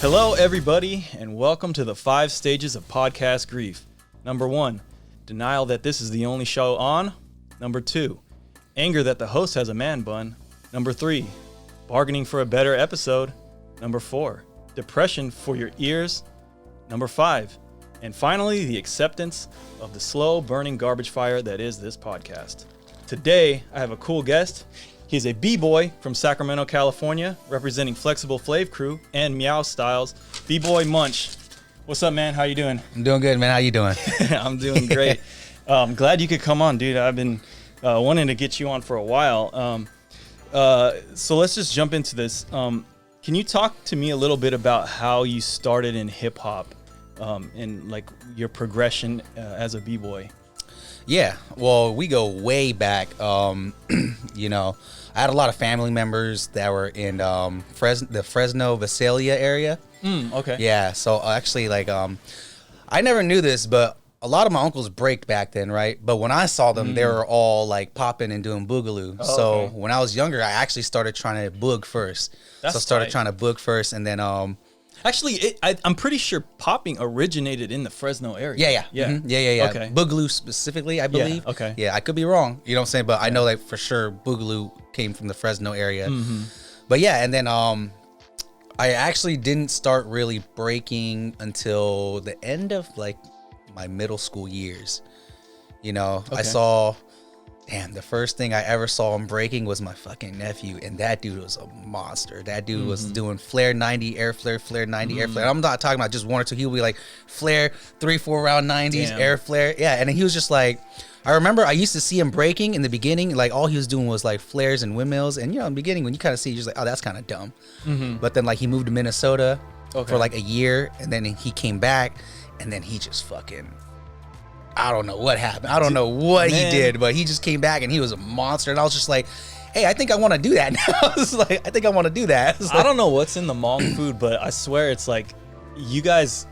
Hello, everybody, and welcome to the 5 stages of podcast grief. Number 1, denial that this is the only show on. Number 2, anger that the host has a man bun. Number 3, bargaining for a better episode. Number 4, depression for your ears. Number 5, and finally, the acceptance of the slow burning garbage fire that is this podcast. Today, I have a cool guest. He's a B-boy from Sacramento, California, representing Flexible Flave Crew and Meow Styles, Bboy Munch. What's up, man? How you doing? I'm doing good, man. How you doing? I'm doing great. I'm glad you could come on, dude. I've been wanting to get you on for a while. So let's just jump into this. Can you talk to me a little bit about how you started in hip-hop and like your progression as a B-boy? Yeah, well, we go way back. You know, I had a lot of family members that were in the Fresno, Visalia area. Okay. Yeah, so actually, like, I never knew this, but a lot of my uncles braked back then, right? But when I saw them, they were all like popping and doing boogaloo. Oh, so okay. when I was younger, I actually started trying to boog first. That's so I started tight. trying to boog first, and then Actually, I'm pretty sure popping originated in the Fresno area. Yeah. Yeah. Okay. Boogaloo specifically, I believe. okay. Yeah, I could be wrong. You know what I'm saying? But I know that for sure Boogaloo came from the Fresno area. But yeah, and then I actually didn't start really breaking until the end of like my middle school years. You know, I saw, the first thing I ever saw him breaking was my fucking nephew, and that dude was a monster. That dude was doing flare 90, air flare, flare 90, air flare. I'm not talking about just one or two. He would be like flare 3-4 round 90s, Damn. air flare. Yeah, and then he was just like, I remember I used to see him breaking in the beginning. Like all he was doing was like flares and windmills, and you know, in the beginning when you kind of see, you're just like, oh, that's kind of dumb. But then like he moved to Minnesota for like a year, and then he came back, and then he just fucking, I don't know what happened. I don't know what he did, but he just came back and he was a monster. And I was just like, hey, I think I want to do that now. I was like, I think I want to do that. I don't know what's in the Hmong food, but I swear it's like you guys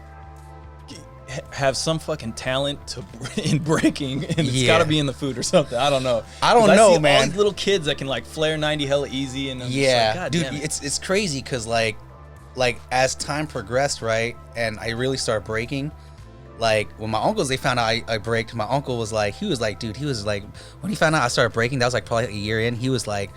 have some fucking talent in breaking, and it's got to be in the food or something. I don't know. I don't know, see man. All these little kids that can like flare 90 hella easy, and I'm just like, God dude, damn it. it's crazy because like as time progressed, right, and I really started breaking. Like when my uncles, they found out I braked, my uncle was like, dude, he was like, when he found out I started breaking, that was like probably a year in, he was like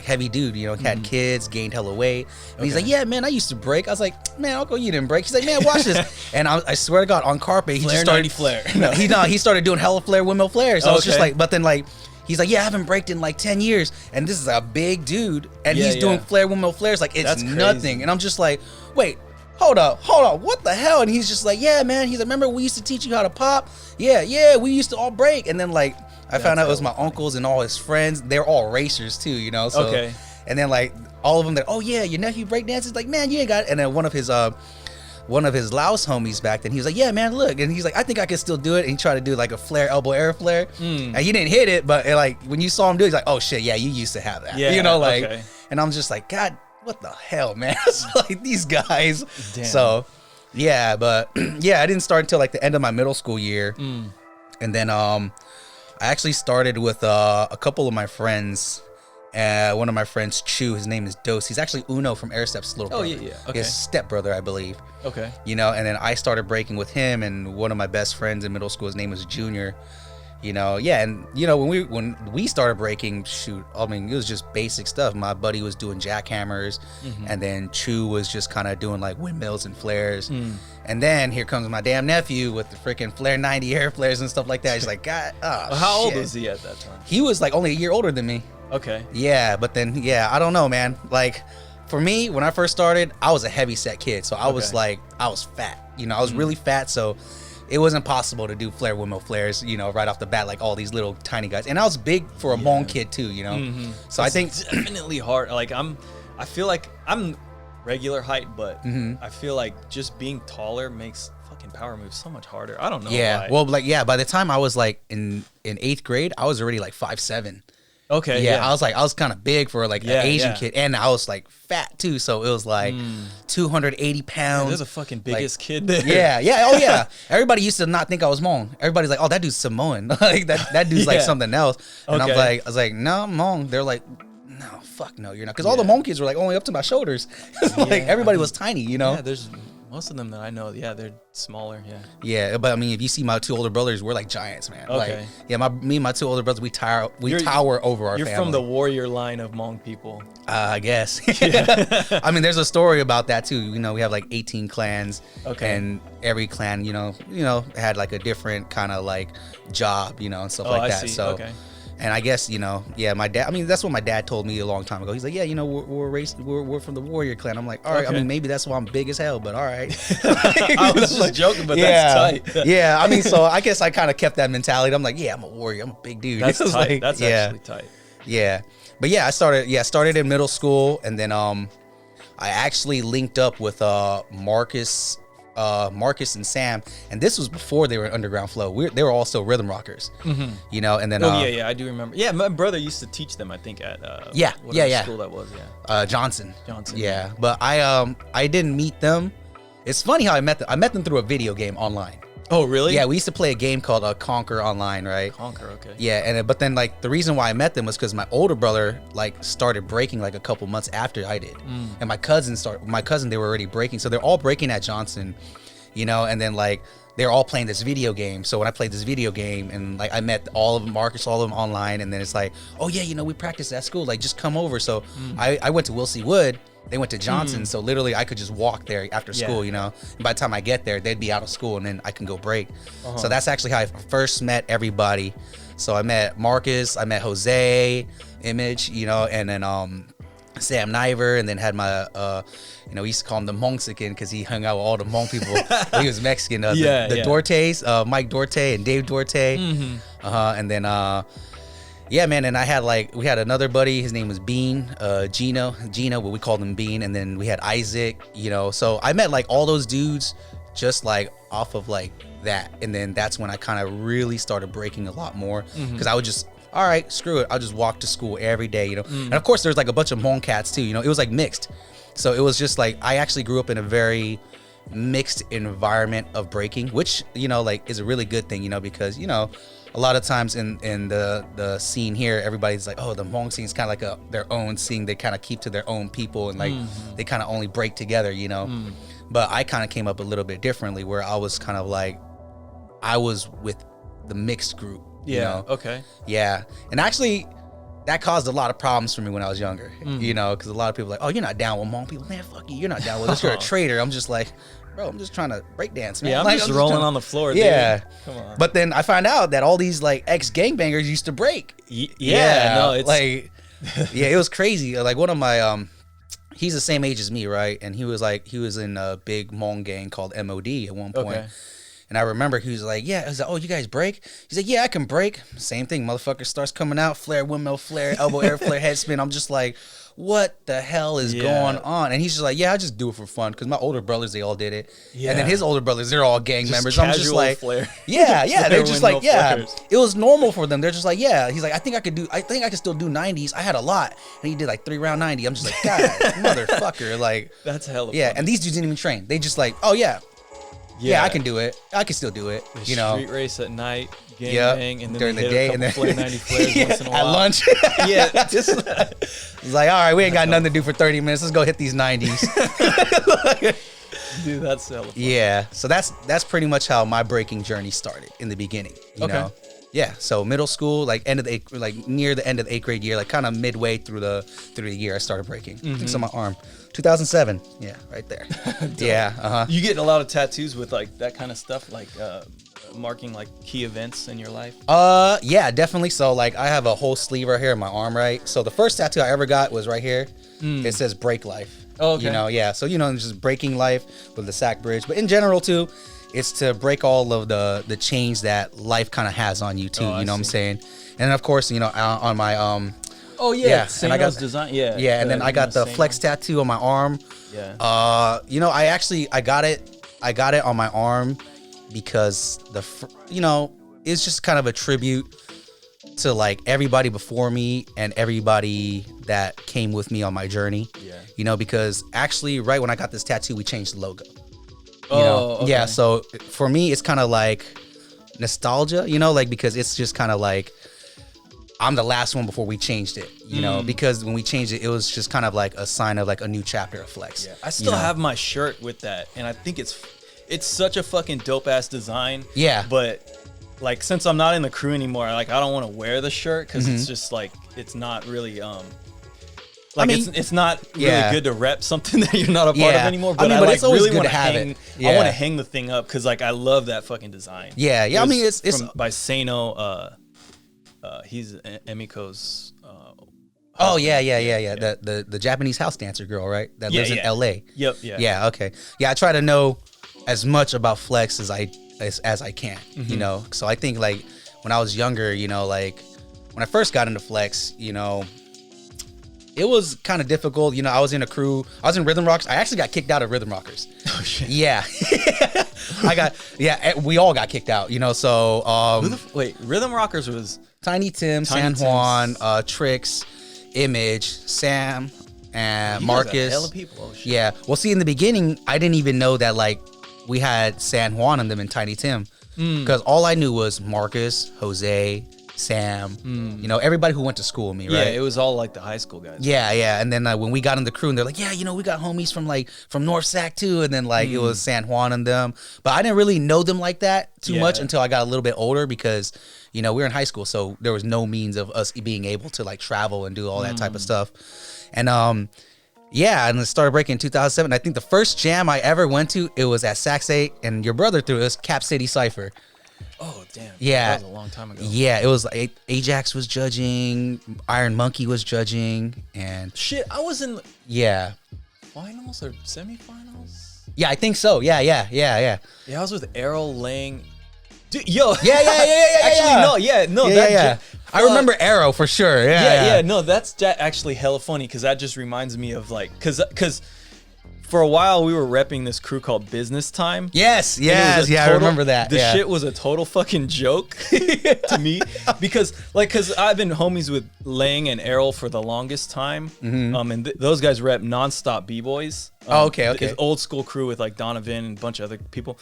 heavy dude, you know, he had kids, gained hella weight. And he's like, yeah, man, I used to break. I was like, man, uncle, you didn't break. He's like, man, watch this. And I swear to God, on carpet, he Flare just started 90 flare. he started doing hella flare, windmill flares. So I was just Okay. like, but then like, he's like, yeah, I haven't braked in like 10 years. And this is a big dude. And Yeah, he's doing yeah. flare, windmill flares. Like it's That's crazy. nothing. And I'm just like, wait, hold up, what the hell? And he's just like, yeah, man. He's like, remember we used to teach you how to pop? Yeah, we used to all break. And then like, I found out it was my uncles and all his friends. They're all racers too, you know? So, Okay. And then like, all of them, they're, oh yeah, your nephew break dances? Like, man, you ain't got it. And then one of his Laos homies back then, he was like, yeah, man, look. And he's like, I think I can still do it. And he tried to do like a flare, elbow air flare. And he didn't hit it, but like, when you saw him do it, he's like, oh shit, yeah, you used to have that. Yeah, you know, like, okay. and I'm just like, God, what the hell, man? It's like these guys. Damn. So, yeah, but yeah, I didn't start until like the end of my middle school year. And then I actually started with a couple of my friends. One of my friends, Chu, his name is Dose. He's actually Uno from Airstep's little brother. yeah. Okay. His stepbrother, I believe. Okay. You know, and then I started breaking with him, and one of my best friends in middle school, his name was Junior. You know, yeah, and you know, when we started breaking, shoot, I mean, it was just basic stuff. My buddy was doing jackhammers, and then Chu was just kind of doing like windmills and flares. And then here comes my damn nephew with the freaking flare 90 air flares and stuff like that. He's like, God, How old was he at that time? He was like only a year older than me. Okay. Yeah, but then, yeah, I don't know, man. Like, for me, when I first started, I was a heavy set kid. So I was like, I was fat. You know, I was really fat. So it wasn't possible to do flare windmill flares, you know, right off the bat, like all these little tiny guys. And I was big for a Hmong kid too, you know. So I think definitely hard. Like I feel like I'm regular height, but I feel like just being taller makes fucking power moves so much harder. I don't know. yeah. why. Well, like, yeah, by the time I was like in 8th grade, I was already like 5'7". Okay. Yeah, I was kind of big for like an Asian kid, and I was like fat too, so it was like 280 pounds. There's a fucking biggest kid there. Yeah, oh yeah. Everybody used to not think I was Hmong. Everybody's like, oh, that dude's Samoan. Like that dude's like something else. And I was like, no, I'm Hmong. They're like, no, fuck no, you're not. Because all the Hmong kids were like only up to my shoulders. Like everybody was tiny, you know? Yeah, there's most of them that I know. Yeah, they're smaller. Yeah. Yeah, but I mean, if you see my two older brothers, we're like giants, man. Okay. Like, yeah, me and my two older brothers, we tower over our family. You're from the warrior line of Hmong people. I guess. I mean, there's a story about that too. You know, we have like 18 clans. Okay. And every clan, you know, had like a different kind of like job, you know, and stuff like that. I see. So. Okay. And I guess, you know, yeah, my dad, I mean, that's what my dad told me a long time ago. He's like, yeah, you know, we're from the warrior clan. I'm like, all right. I mean, maybe that's why I'm big as hell, but all right. I was just joking, but that's tight. Yeah. I mean, so I guess I kind of kept that mentality. I'm like, yeah, I'm a warrior. I'm a big dude. That's tight. Like, that's actually tight. Yeah. But yeah, I started in middle school, and then I actually linked up with Marcus and Sam, and this was before they were in Underground Flow. They were also rhythm rockers, you know. And then I do remember. Yeah, my brother used to teach them. I think at whatever school that was. Yeah, Johnson. Yeah, but I didn't meet them. It's funny how I met them. I met them through a video game online. Oh, really? Yeah, we used to play a game called Conquer online, right? Conquer, okay. Yeah, but then like the reason why I met them was because my older brother like started breaking like a couple months after I did, and my cousin they were already breaking, so they're all breaking at Johnson, you know, and then like they're all playing this video game. So when I played this video game, and like I met all of them, Marcus, all of them online, and then it's like, oh yeah, you know, we practice at school, like just come over. So I went to Wilsey Wood. They went to Johnson, so literally I could just walk there after school, you know. And by the time I get there, they'd be out of school, and then I can go break. So that's actually how I first met everybody. So I met Marcus, I met Jose, Image, you know, and then Sam Niver, and then had my, you know, we used to call him the Hmongsican because he hung out with all the Hmong people. He was Mexican. The Dortes, Mike Dorte and Dave Dorte. And then... yeah, man, and we had another buddy, his name was Bean, Gino, but we called him Bean, and then we had Isaac, you know, so I met like all those dudes just like off of like that, and then that's when I kind of really started breaking a lot more, because I would just, all right, screw it, I'll just walk to school every day, you know, and of course there's like a bunch of Hmong cats too, you know, it was like mixed, so it was just like, I actually grew up in a very mixed environment of breaking, which, you know, like is a really good thing, you know, because, you know, a lot of times in the scene here, everybody's like, oh, the Hmong scene is kind of like their own scene. They kind of keep to their own people, and like they kind of only break together, you know. But I kind of came up a little bit differently, where I was kind of like, I was with the mixed group. Yeah. You know? Okay. Yeah, and actually, that caused a lot of problems for me when I was younger. You know, because a lot of people are like, oh, you're not down with Hmong people, man. Fuck you, you're not down with us. You're a traitor. I'm just like, bro, I'm just trying to break dance, man. Yeah, I'm like, just rolling on the floor, dude. Yeah. Come on. But then I find out that all these like ex-gangbangers used to break. No, it's like, yeah, it was crazy. Like one of my, he's the same age as me, right? And he was in a big Hmong gang called MOD at one point. Okay. And I remember he was like, yeah, I was like, oh, you guys break? He's like, yeah, I can break. Same thing, motherfucker starts coming out, flare, windmill flare, elbow air flare, head spin. I'm just like, what the hell is going on? And he's just like, yeah, I just do it for fun, because my older brothers, they all did it. Yeah. And then his older brothers, they're all gang members. I'm just like, flare. Yeah, they're just like, flares. It was normal for them. They're just like, yeah. He's like, I think I can still do 90s. I had a lot. And he did like 3 round 90. I'm just like, God, motherfucker. Like, that's hella yeah. fun. And these dudes didn't even train. They just like, oh yeah, I can do it. I can still do it. You know, street race at night, gang, and then during the day, and then flare 90 flares once in a while. At lunch. Yeah, just it's like, all right, we ain't got nothing to do for 30 minutes. Let's go hit these 90s. Dude, that's hella fun. Yeah, so that's pretty much how my breaking journey started in the beginning. You know? Yeah, so middle school, like near the end of the 8th grade year, like kind of midway through the year, I started breaking. It's on my arm. 2007. Yeah, right there. Yeah. You getting a lot of tattoos with like that kind of stuff, like marking like key events in your life? Yeah, definitely. So like I have a whole sleeve right here in my arm, right? So the first tattoo I ever got was right here. It says break life. Oh, okay. You know, yeah. So, you know, just breaking life with the sack bridge. But in general too, it's to break all of the change that life kind of has on you too. You know what I'm saying? And then of course, you know, on my oh yeah, and I got design. Yeah, and then I got the flex tattoo on my arm. Yeah. You know, I got it on my arm because you know, it's just kind of a tribute to like everybody before me and everybody that came with me on my journey. Yeah. You know, because actually right when I got this tattoo, we changed the logo. You know? Okay. Yeah, so for me it's kind of like nostalgia, you know, like because it's just kind of like I'm the last one before we changed it, you know, because when we changed it, it was just kind of like a sign of like a new chapter of Flex. Yeah. I still have my shirt with that, and I think it's such a fucking dope ass design. Yeah. But like, since I'm not in the crew anymore, like, I don't want to wear the shirt because it's just like, it's not really like, I mean, it's not really good to rep something that you're not a part of anymore. But I like, it's always really good want to have hang. it. I want to hang the thing up because like, I love that fucking design. Yeah, yeah. I mean, it's by Sano. He's Emiko's. Oh yeah. The Japanese house dancer girl, right? That lives in L.A. Yep. Yeah. Yeah. Okay. Yeah. I try to know as much about Flex as I can. You know. So I think like when I was younger, you know, like when I first got into Flex, you know, it was kind of difficult. You know, I was in a crew. I was in Rhythm Rockers. I actually got kicked out of Rhythm Rockers. Oh shit. Yeah. We all got kicked out. You know. So wait, Rhythm Rockers was Tiny Tim, San Juan, Trix, Image, Sam, and Marcus. Hella people. Oh, shit. Yeah. Well, see, in the beginning, I didn't even know that like we had San Juan in them and Tiny Tim, because all I knew was Marcus, Jose, Sam. You know, everybody who went to school with me, right? Yeah, it was all like the high school guys. Yeah. And then when we got in the crew, and they're like, yeah, you know, we got homies from North Sac too, and then like it was San Juan and them, but I didn't really know them like that too much until I got a little bit older, because you know, we were in high school, so there was no means of us being able to like travel and do all that type of stuff. And and it started breaking in 2007. I think the first jam I ever went to, it was at Sac State, and your brother threw us Cap City Cypher. Oh damn! Yeah, that was a long time ago. Yeah, it was like Ajax was judging, Iron Monkey was judging, and shit, I was in finals or semifinals. Yeah, I think so. Yeah. Yeah, I was with Errol Lang. Dude, yo. Yeah. Actually, no. I remember Arrow for sure. Yeah. No, that's actually hella funny, because that just reminds me of like, because for a while we were repping this crew called Business Time. Yes. I remember that. The shit was a total fucking joke to me, because I've been homies with Lang and Errol for the longest time. And those guys rep Nonstop B-Boys. Okay. His old school crew with like Donovan and a bunch of other people.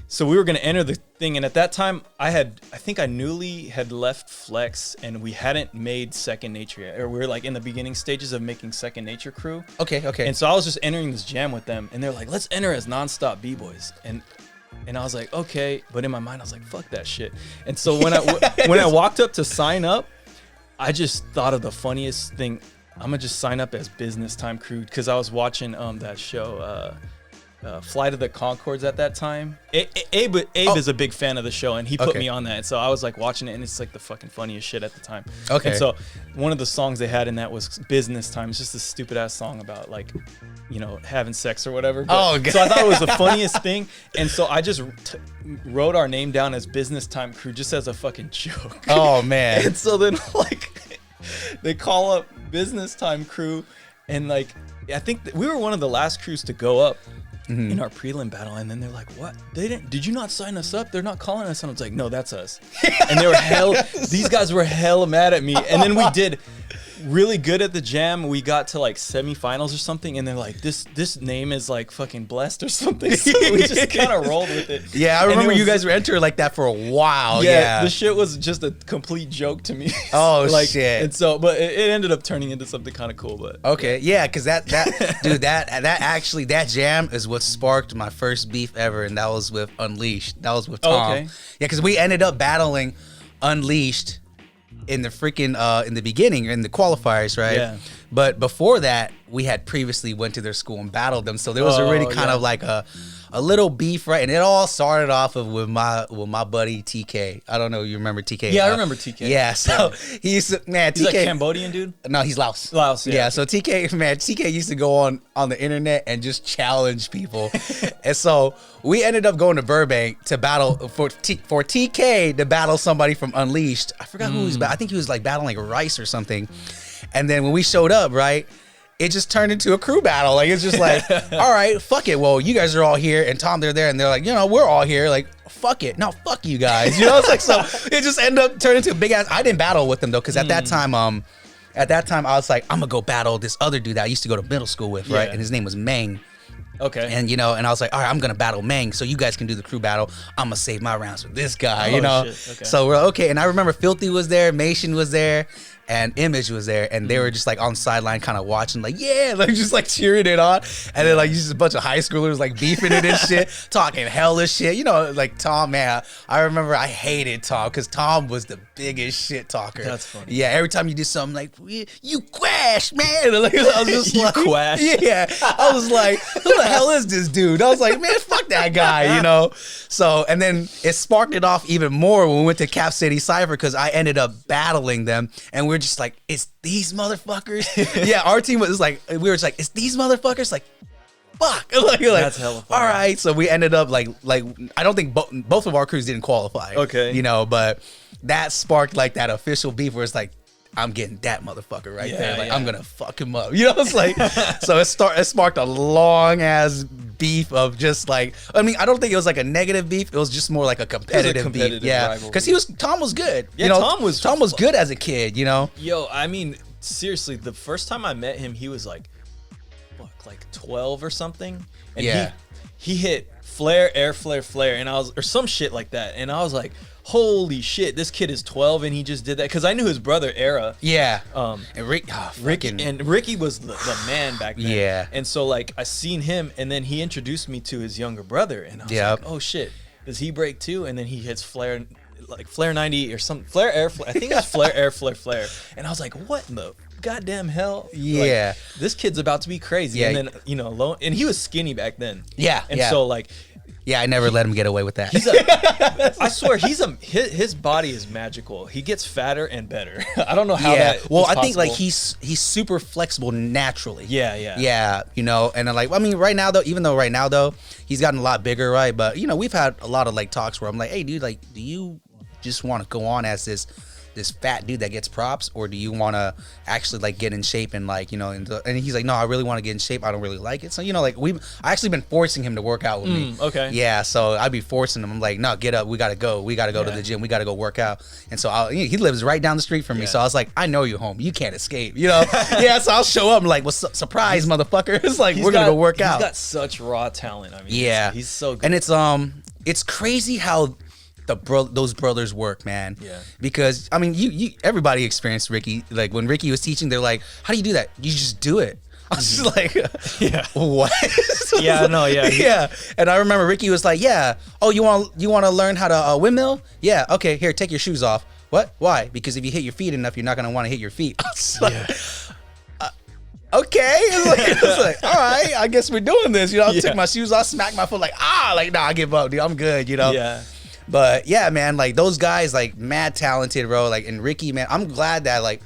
So we were going to enter the thing, and at that time, I think I newly had left Flex, and we hadn't made Second Nature yet, or we were like in the beginning stages of making Second Nature crew. Okay. And so I was just entering this jam with them, and they're like, let's enter as Nonstop B-Boys. And I was like, okay, but in my mind, I was like, fuck that shit. And so when I walked up to sign up, I just thought of the funniest thing. I'm going to just sign up as Business Time Crew, because I was watching that show, Flight of the Conchords at that time. Abe is a big fan of the show, and he put me on that. So I was like watching it, and it's like the fucking funniest shit at the time. Okay. And so one of the songs they had in that was Business Time. It's just a stupid ass song about like, you know, having sex or whatever. God. So I thought it was the funniest thing, and so I just wrote our name down as Business Time Crew just as a fucking joke. Oh man. And so then like they call up Business Time Crew, and like I think we were one of the last crews to go up in our prelim battle, and then they're like, what, did you not sign us up? They're not calling us. And I was like, no, that's us. And they were these guys were hella mad at me. And then we did really good at the jam. We got to like semifinals or something, and they're like, this name is like fucking blessed or something. So we just kind of rolled with it. Yeah, I remember you guys were entering like that for a while. Yeah, the shit was just a complete joke to me. Oh like, shit. And so, but it ended up turning into something kind of cool. But okay, yeah, because that dude, that jam is what sparked my first beef ever, and that was with Unleashed. That was with Tom. Oh, okay. Yeah, because we ended up battling Unleashed in the freaking in the beginning, in the qualifiers, right? Yeah. But before that, we had previously went to their school and battled them, so there was already kind of like a little beef, right? And it all started off with my buddy TK. I don't know, you remember TK? Yeah, I remember TK. Yeah, so he used to, man, TK. He's like Cambodian dude? No, he's Laos. Laos, yeah. Yeah, so TK used to go on the internet and just challenge people. And so we ended up going to Burbank to battle for TK to battle somebody from Unleashed. I forgot who he was. I think he was like battling like Rice or something. And then when we showed up, right, it just turned into a crew battle. Like, it's just like, all right, fuck it. Well, you guys are all here, and Tom, they're there, and they're like, you know, we're all here. Like, fuck it. No, fuck you guys. You know, it's like, so it just ended up turning into a big ass. I didn't battle with them though, because at that time, I was like, I'm gonna go battle this other dude that I used to go to middle school with, right? And his name was Meng. Okay. And, you know, and I was like, all right, I'm going to battle Meng, so you guys can do the crew battle. I'm going to save my rounds with this guy, you know? Shit. Okay. So we're okay. And I remember Filthy was there, Mation was there, and Image was there. And they were just like on the sideline kind of watching, like, yeah, like just like cheering it on. And then like just a bunch of high schoolers like beefing it and shit, talking hellish shit. You know, like Tom, man, I remember I hated Tom because Tom was the biggest shit talker. That's funny. Yeah, every time you did something like, you quash, man. Like, I was just You like, quash. yeah. I was like, who the hell is this dude? I was like, man, fuck that guy, you know? So, and then it sparked it off even more when we went to Cap City Cypher because I ended up battling them and we're just like, it's these motherfuckers. Yeah, our team was like, we were just like, it's these motherfuckers? Like, fuck. Like, that's hella funny. all right. So we ended up like I don't think both of our crews didn't qualify. Okay. You know, but that sparked like that official beef where it's like, I'm getting that motherfucker right there. Like, I'm gonna fuck him up. You know, it's like, so it sparked a long ass beef of just like, I mean, I don't think it was like a negative beef. It was just more like a competitive beef. Yeah, because Tom was good. Yeah, you know, Tom was good as a kid. You know. Yo, I mean, seriously, the first time I met him, he was like, fuck, like 12 or something, and Yeah. he hit flare, air flare, flare, and I was, or some shit like that, and I was like, holy shit, this kid is 12 and he just did that, because I knew his brother Era. Yeah. And Ricky was the man back then. Yeah. And so like I seen him, and then he introduced me to his younger brother, and I was like, oh shit, does he break too? And then he hits flare, like flare 90 or something, flare air flare. I think it's flare air flare flare. And I was like, what in the goddamn hell? Yeah. Like, this kid's about to be crazy. Yeah. And then, you know, and he was skinny back then. Yeah. And so like, yeah, I never let him get away with that. I swear his body is magical. He gets fatter and better. I don't know how that. Well, is I think possible. like he's super flexible naturally. Yeah. You know, and then like, I mean, right now though, he's gotten a lot bigger, right? But you know, we've had a lot of like talks where I'm like, hey, dude, like, do you just want to go on as this fat dude that gets props, or do you want to actually like get in shape and like, you know, and he's like, no, I really want to get in shape. I don't really like it. So, you know, like I actually been forcing him to work out with me. Okay. Yeah. So I'd be forcing him. I'm like, no, get up. We got to go to the gym. We got to go work out. And so he lives right down the street from me. So I was like, I know you home. You can't escape, you know? Yeah. So I'll show up. I'm like, what's up? Surprise, motherfucker. It's like, we're going to go work out. He's got such raw talent. I mean, yeah. He's so good. And it's crazy how those brothers work, man. Yeah. Because I mean, you everybody experienced Ricky. Like when Ricky was teaching, they're like, "How do you do that? You just do it." I was just like, yeah, what? Yeah, no, yeah, yeah. And I remember Ricky was like, "Yeah, oh, you want to learn how to windmill? Yeah, okay, here, take your shoes off." What? Why? Because if you hit your feet enough, you're not gonna want to hit your feet. I was like, okay. It's like, all right, I guess we're doing this. You know, I took my shoes off, smacked my foot, like, nah, I give up, dude. I'm good. You know. Yeah. But yeah, man, like those guys, like mad talented, bro. Like, and Ricky, man, I'm glad that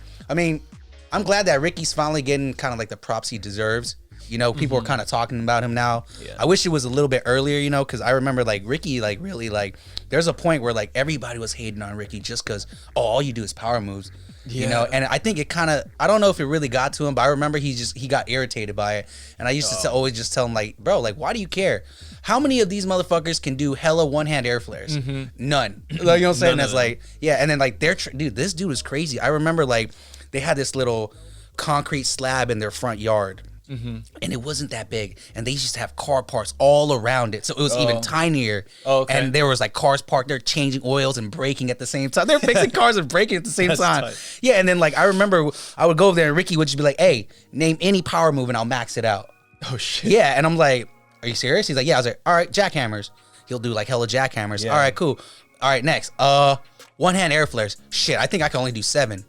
Ricky's finally getting kind of like the props he deserves. You know, people are kind of talking about him now. Yeah. I wish it was a little bit earlier, you know, because I remember like Ricky, like really like there's a point where like everybody was hating on Ricky just because all you do is power moves. Yeah. You know, and I think it kind of, I don't know if it really got to him, but I remember he got irritated by it. And I used to always just tell him like, bro, like, why do you care? How many of these motherfuckers can do hella one-hand air flares? None. Like, you know what I'm saying? That's like, yeah. And then like dude, this dude was crazy. I remember like they had this little concrete slab in their front yard. And it wasn't that big, and they used to have car parts all around it, so it was even tinier. And there was like cars parked there changing oils and braking at the same time. They were fixing cars and braking at the same time. Tight. Yeah, and then like I remember I would go over there and Ricky would just be like, "Hey, name any power move and I'll max it out." Oh shit. Yeah, and I'm like, "Are you serious?" He's like, "Yeah." I was like, "All right, jackhammers." He'll do like hella jackhammers. Yeah. All right, cool. All right, next, one hand air flares. Shit, I think I can only do 7.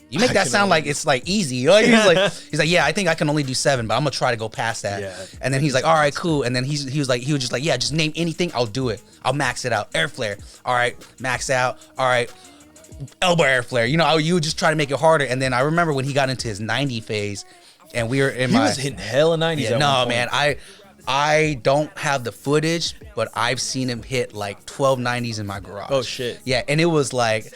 You make that sound like it's like easy. Like he's like, yeah, I think I can only do 7, but I'm gonna try to go past that. Yeah. And then he's like, all right, cool. And then he was just like, yeah, just name anything, I'll do it. I'll max it out. Air flare. All right, max out. All right, elbow air flare. You know, you would just try to make it harder. And then I remember when he got into his 90 phase, and we were in he was hitting hella 90s. Yeah, no, man, I don't have the footage, but I've seen him hit like 12 90s in my garage. Oh shit. Yeah, and it was like.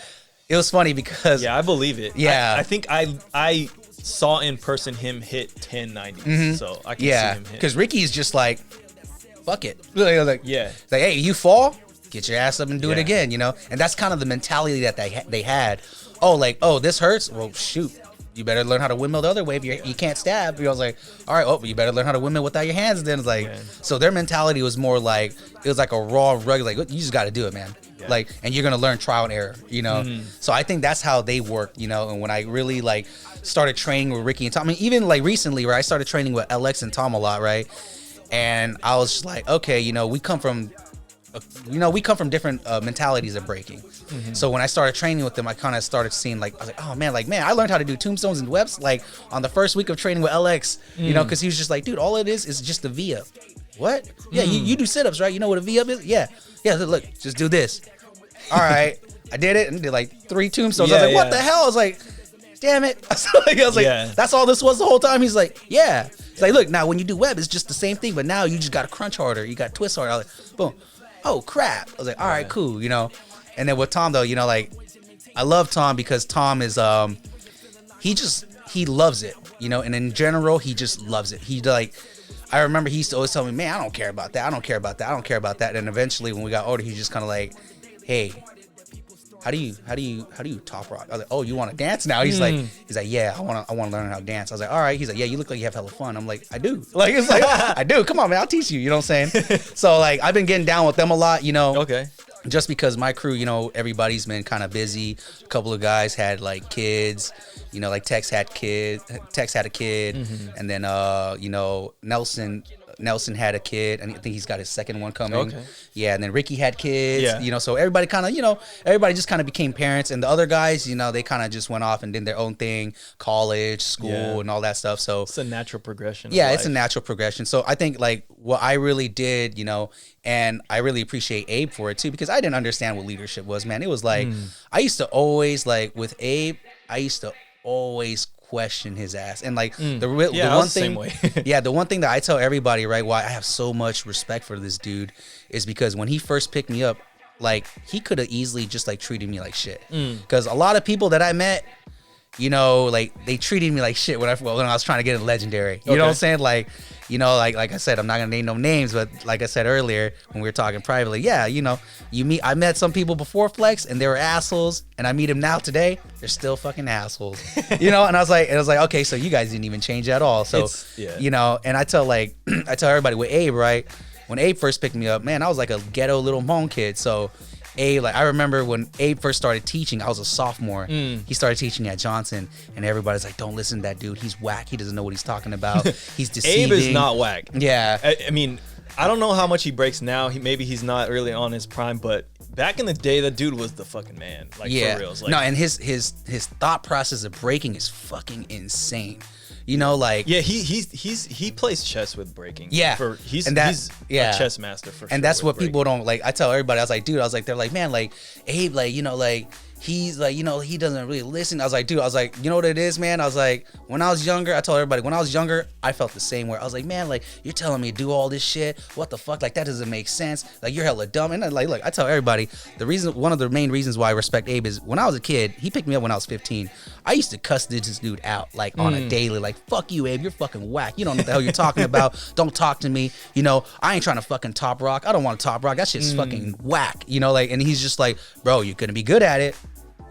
It was funny because... Yeah, I believe it. Yeah. I think I saw in person him hit 1090s, so I can see him hit. Because Ricky's just like, fuck it. Like, yeah. Like, hey, you fall, get your ass up and do it again, you know? And that's kind of the mentality that they had. Oh, like, oh, this hurts? Well, shoot. you better learn how to windmill the other way if you can't stab. I was like, all right, well, you better learn how to windmill without your hands. Then it's like, so their mentality was more like, it was like a raw rug, like, you just got to do it, man. Yeah. Like, and you're going to learn trial and error, you know? So I think that's how they work, you know? And when I really like started training with Ricky and Tom, I mean, even like recently, right, I started training with LX and Tom a lot, right? And I was just like, okay, you know, we come from different mentalities of breaking. So when I started training with them, I kind of started seeing like, I was like, oh man, I learned how to do tombstones and webs like on the first week of training with LX, you know, because he was just like, dude, all it is just a V-up. What? Yeah, you do sit-ups, right? You know what a V-up is? Yeah, look, just do this. All right, I did it and did like 3 tombstones. I was like, what the hell? I was like, damn it. I was like, that's all this was the whole time? He's like, yeah. It's like, look, now when you do web, it's just the same thing, but now you just got to crunch harder. You got to twist harder. I was like, boom. Oh, crap. I was like, all right, cool, you know. And then with Tom, though, you know, like, I love Tom because Tom is, he loves it, you know, and in general, he just loves it. He like, I remember he used to always tell me, man, I don't care about that. I don't care about that. I don't care about that. And eventually when we got older, he's just kind of like, hey, how do you top rock? I was like, oh, you want to dance now? He's like, yeah, I want to learn how to dance. I was like, all right. He's like, yeah, you look like you have hella fun. I'm like, I do. Like, it's like, I do. Come on, man, I'll teach you. You know what I'm saying? So like, I've been getting down with them a lot, you know. Okay. Just because my crew, you know, everybody's been kind of busy. A couple of guys had like kids, you know, like Tex had a kid, and then you know, Nelson had a kid, and I think he's got his second one coming. Okay. Yeah, and then Ricky had kids. You know, so everybody kind of, you know, just kind of became parents, and the other guys, you know, they kind of just went off and did their own thing, college, school, and all that stuff. So it's a natural progression. Yeah, it's a natural progression. So I think like what I really did, you know, and I really appreciate Abe for it too, because I didn't understand what leadership was, man. It was like I used to always like with Abe, I used to always question his ass, and like the one thing, the one thing that I tell everybody, right, why I have so much respect for this dude is because when he first picked me up, like he could have easily just like treated me like shit, because a lot of people that I met, you know, like they treated me like shit when I was trying to get in legendary. You know what I'm saying? Like, you know, like I said, I'm not gonna name no names, but like I said earlier when we were talking privately, yeah, you know, I met some people before Flex and they were assholes, and I meet them now today, they're still fucking assholes. You know, and I was like, okay, so you guys didn't even change at all. So you know, and I tell everybody with Abe, right? When Abe first picked me up, man, I was like a ghetto little Hmong kid. So Abe, like I remember when Abe first started teaching, I was a sophomore. He started teaching at Johnson, and everybody's like, "Don't listen to that dude. He's whack. He doesn't know what he's talking about. He's deceiving." Abe is not whack. Yeah, I mean, I don't know how much he breaks now. Maybe he's not really on his prime, but back in the day, that dude was the fucking man. Like for reals. Like, no, and his thought process of breaking is fucking insane. You know, like he plays chess with breaking. Yeah, he's a chess master for sure. And that's what people don't like. I tell everybody, I was like, dude, they're like, man, like Abe, like, you know, like he's like, you know, he doesn't really listen. I was like, dude, you know what it is, man? I was like, when I was younger, I told everybody, when I was younger, I felt the same way. I was like, man, like you're telling me to do all this shit. What the fuck? Like that doesn't make sense. Like you're hella dumb. And like, look, I tell everybody, one of the main reasons why I respect Abe is when I was a kid, he picked me up when I was 15. I used to cuss this dude out like on a daily, like, fuck you, Abe, you're fucking whack. You don't know what the hell you're talking about. Don't talk to me. You know, I ain't trying to fucking top rock. I don't want to top rock. That shit's fucking whack. You know, like, and he's just like, bro, you're gonna be good at it.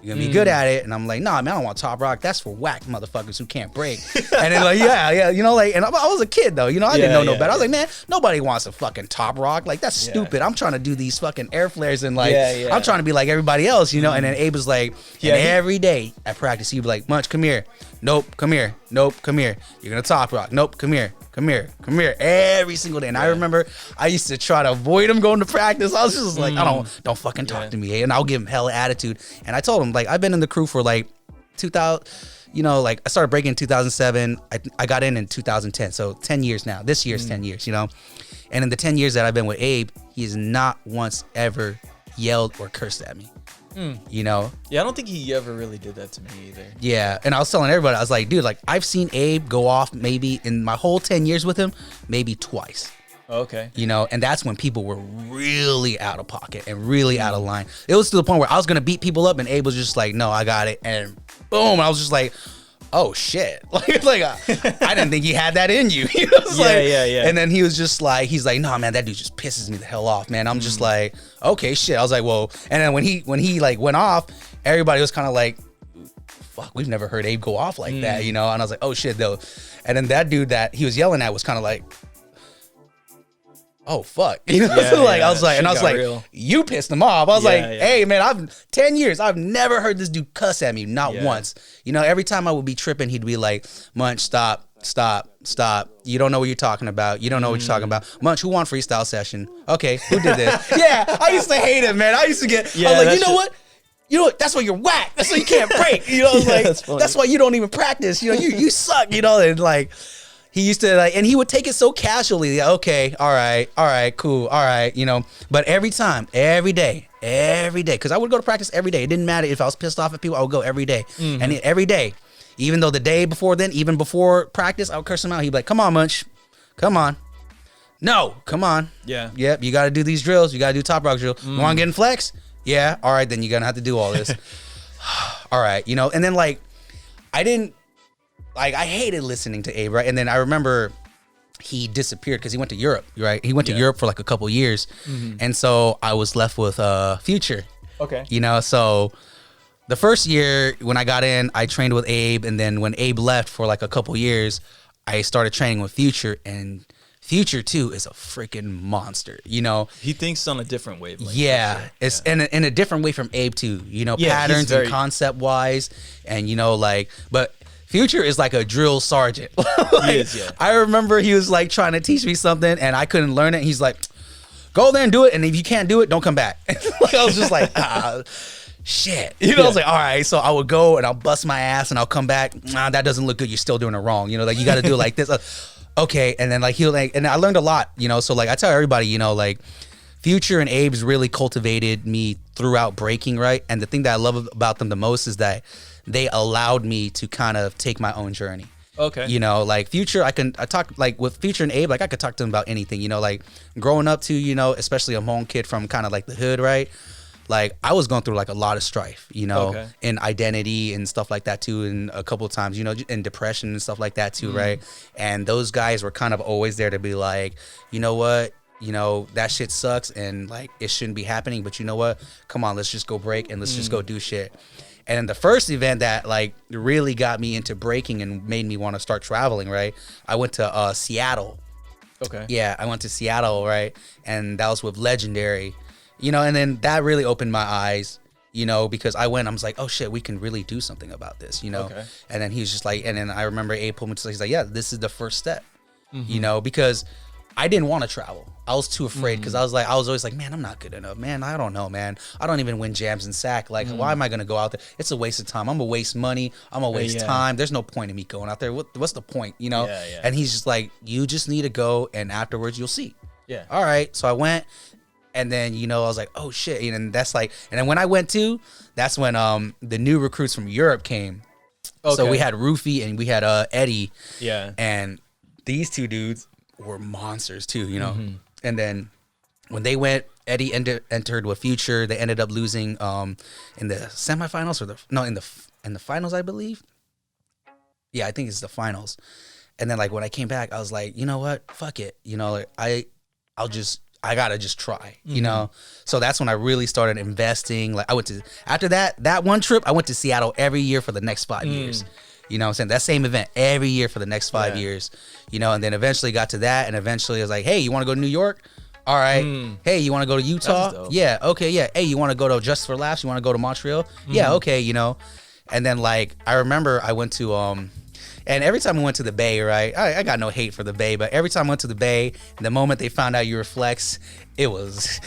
You're gonna be good at it. And I'm like, nah, man, I don't want top rock. That's for whack motherfuckers who can't break. And then like, yeah, you know, like, and I was a kid though, you know, I didn't know no better. I was like, man, nobody wants to fucking top rock. Like, that's stupid. I'm trying to do these fucking air flares and like, I'm trying to be like everybody else, you know. And then Abe was like, every day at practice, he'd be like, Munch, come here. Nope, come here. Nope, come here. You're gonna top rock. Nope, come here. Come here, every single day. And I remember I used to try to avoid him going to practice. I was just like, don't fucking talk to me. And I'll give him hella attitude. And I told him, like, I've been in the crew for like 2000, you know, like I started breaking in 2007. I got in 2010. So 10 years now. This year's 10 years, you know. And in the 10 years that I've been with Abe, he has not once ever yelled or cursed at me. You know? Yeah, I don't think he ever really did that to me either. Yeah, and I was telling everybody, I was like, dude, like I've seen Abe go off maybe in my whole 10 years with him, maybe twice. Okay. You know, and that's when people were really out of pocket and really out of line. It was to the point where I was going to beat people up and Abe was just like, no, I got it. And boom, and I was just like, oh shit. Like I didn't think he had that in you. You know, yeah. And then he was just like, he's like, no, man, that dude just pisses me the hell off, man. I'm just like, okay, shit. I was like, whoa. And then when he like went off, everybody was kind of like fuck, we've never heard Abe go off like that, you know? And I was like, oh shit, though. And then that dude that he was yelling at was kind of like, oh fuck, you know? Yeah, like yeah, I was like, and I was like, real. you pissed him off. I was like, yeah. hey man, I've 10 years, I've never heard this dude cuss at me, not once. You know, every time I would be tripping, he'd be like, Munch, stop. You don't know what you're talking about. You don't know what you're talking about. Munch, who won freestyle session? Okay, who did this? Yeah, I used to hate it, man. I used to get, I was like, you know what? You know what? That's why you're whack. That's why you can't break. You know, I was like, that's why you don't even practice. You know, you suck. You know, and like he used to like, and he would take it so casually. Like, okay, all right, cool, all right, you know. But every time, every day, because I would go to practice every day. It didn't matter if I was pissed off at people. I would go every day, and every day, even though the day before then, even before practice, I would curse him out. He'd be like, "Come on, Munch, come on." No, come on. Yeah. Yep, you got to do these drills. You got to do top rock drill. You want to get in flex? Yeah. All right, then you're going to have to do all this. All right, you know, and then like, I hated listening to Abe, right? And then I remember he disappeared because he went to Europe, right? He went to Europe for like a couple years. And so I was left with Future. Okay. You know, so the first year when I got in, I trained with Abe. And then when Abe left for like a couple years, I started training with Future, and Future too is a freaking monster, you know. He thinks on a different wavelength. Yeah, sure. it's in a different way from Abe too, you know, patterns and concept wise, and you know, like, but Future is like a drill sergeant. Like, he is, yeah. I remember he was like trying to teach me something, and I couldn't learn it. He's like, "Go there and do it, and if you can't do it, don't come back." Like, I was just like, shit, you know. I was like, all right, so I would go and I'll bust my ass, and I'll come back. Nah, that doesn't look good. You're still doing it wrong. You know, like you got to do it like this. Okay, and then like he'll like, and I learned a lot, you know. So like I tell everybody, you know, like Future and Abe's really cultivated me throughout breaking, right? And the thing that I love about them the most is that they allowed me to kind of take my own journey. Okay. You know, like Future, I talk like with Future and Abe, like I could talk to them about anything, you know, like growing up to, you know, especially a home kid from kind of like the hood, right? Like I was going through like a lot of strife, you know, in identity and stuff like that too. And a couple of times, you know, in depression and stuff like that too. Right. And those guys were kind of always there to be like, you know what, you know, that shit sucks and like it shouldn't be happening. But you know what, come on, let's just go break and let's just go do shit. And then the first event that like really got me into breaking and made me want to start traveling, right? I went to Seattle. Okay. Yeah, I went to Seattle, right? And that was with Legendary. You know, and then that really opened my eyes, you know, because I was like, oh shit, we can really do something about this, you know? Okay. And then he was just like, and then I remember Abe pulled me to, he's like, yeah, this is the first step, you know, because I didn't want to travel. I was too afraid because I was always like, man, I'm not good enough, man. I don't know, man. I don't even win jams and sack. Like, why am I going to go out there? It's a waste of time. I'm going to waste money. I'm going to waste time. There's no point in me going out there. What's the point, you know? Yeah. And he's just like, you just need to go and afterwards you'll see. Yeah. All right. So I went. And then, you know, I was like, oh shit. And that's like, and then when I went to, that's when the new recruits from Europe came. Okay. So we had Rufy and we had Eddie. Yeah. And these two dudes were monsters too, you know. And then when they went, Eddie entered with Future. They ended up losing in the semifinals in the finals, I believe. Yeah, I think it's the finals. And then like when I came back, I was like, you know what? Fuck it. You know, like, I gotta just try, you know? So that's when I really started investing. Like I went to, after that one trip, I went to Seattle every year for the next 5 years. You know what I'm saying? That same event every year for the next 5 years, you know? And then eventually got to that. And eventually I was like, hey, you want to go to New York? All right. Hey, you want to go to Utah? Yeah. Okay. Yeah. Hey, you want to go to Just for Laughs? You want to go to Montreal? Yeah. Okay. You know? And then like, I remember I went to, and every time I went to the Bay, right, I got no hate for the Bay, but every time I went to the Bay, the moment they found out you were flex, it was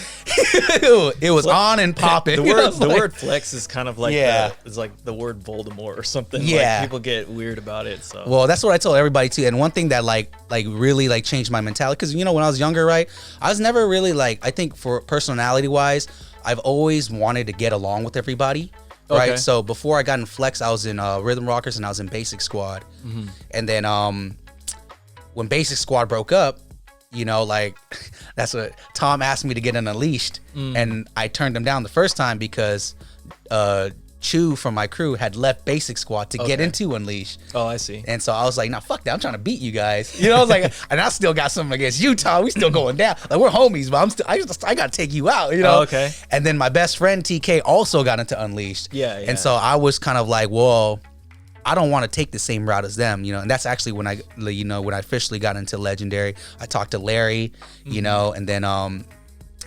it was on and popping. The word flex is kind of like it's like the word Voldemort or something. Yeah, like, people get weird about it. So well, that's what I told everybody too. And one thing that like really like changed my mentality, because you know when I was younger, right, I was never really like, I think for personality wise, I've always wanted to get along with everybody. Right. Okay. So before I got in Flex, I was in Rhythm Rockers and I was in Basic Squad. And then when Basic Squad broke up, you know, like that's what Tom asked me to get in Unleashed. And I turned him down the first time because Chew from my crew had left Basic Squad to get into Unleashed. Oh, I see. And so I was like, nah, fuck that. I'm trying to beat you guys. You know, I was like, and I still got something against you, Tom. We still going down. Like, we're homies, but I got to take you out, you know? Oh, okay. And then my best friend, TK, also got into Unleashed. Yeah. And so I was kind of like, well, I don't want to take the same route as them, you know. And that's actually when I officially got into Legendary. I talked to Larry, you know, and then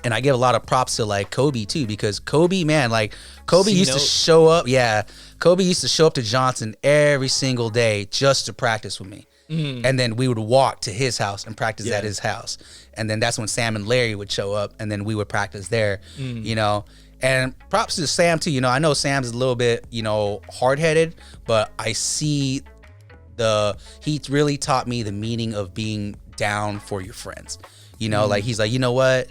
and I give a lot of props to like Kobe too, because Kobe, man, like Kobe used to show up. Yeah, Kobe used to show up to Johnson every single day just to practice with me. And then we would walk to his house and practice at his house. And then that's when Sam and Larry would show up, and then we would practice there, you know. And props to Sam too. You know, I know Sam's a little bit, you know, hard-headed, but I see he really taught me the meaning of being down for your friends. You know, like he's like, you know what?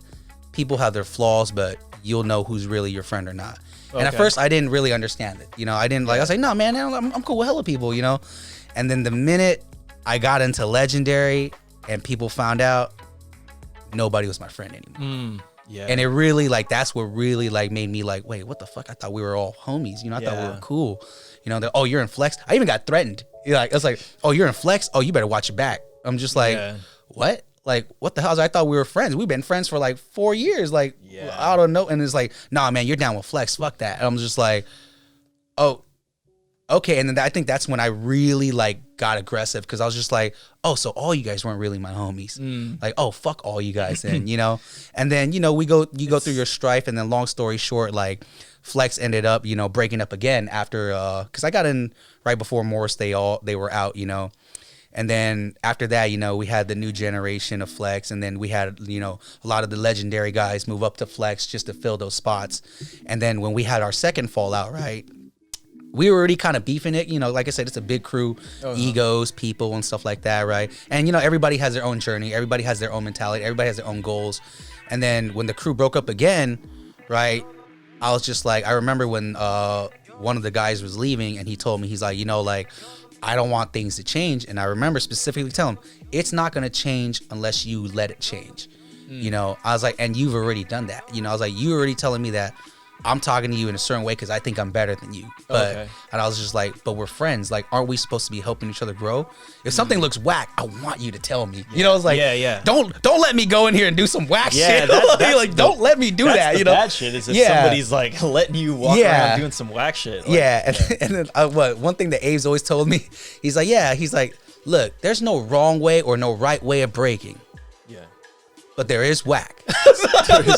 People have their flaws, but you'll know who's really your friend or not. Okay. And at first I didn't really understand it. You know, I didn't like, I was like, no, man, I'm cool with hella people, you know? And then the minute I got into Legendary and people found out, nobody was my friend anymore. Yeah. And it really, like, that's what really, like, made me like, wait, what the fuck? I thought we were all homies. You know, I thought we were cool. You know, oh, you're in Flex. I even got threatened. Like, it's like, oh, you're in Flex? Oh, you better watch your back. I'm just like, what? Like, what the hell? I thought we were friends. We've been friends for like 4 years. Like, I don't know. And it's like, nah, man, you're down with Flex. Fuck that. And I'm just like, oh, okay. And then I think that's when I really like got aggressive, because I was just like, oh, so all you guys weren't really my homies. Like, oh, fuck all you guys then, you know? And then, you know, you go through your strife, and then long story short, like Flex ended up, you know, breaking up again after, because I got in right before Morris, they were out, you know? And then after that, you know, we had the new generation of Flex, and then we had, you know, a lot of the Legendary guys move up to Flex just to fill those spots. And then when we had our second fallout, right, we were already kind of beefing it. You know, like I said, it's a big crew, egos, people, and stuff like that, right? And, you know, everybody has their own journey. Everybody has their own mentality. Everybody has their own goals. And then when the crew broke up again, right, I was just like, I remember when one of the guys was leaving, and he told me, he's like, you know, like, I don't want things to change. And I remember specifically telling him, it's not going to change unless you let it change. You know, I was like, and you've already done that. You know, I was like, you already telling me that I'm talking to you in a certain way because I think I'm better than you. But and I was just like, but we're friends. Like, aren't we supposed to be helping each other grow? If something looks whack, I want you to tell me. You know, it's like, don't let me go in here and do some whack shit. Like, don't let me do that. You know, bad shit is if somebody's like letting you walk around doing some whack shit. Like, and then one thing that Abe's always told me, he's like, look, there's no wrong way or no right way of breaking. But there is whack. I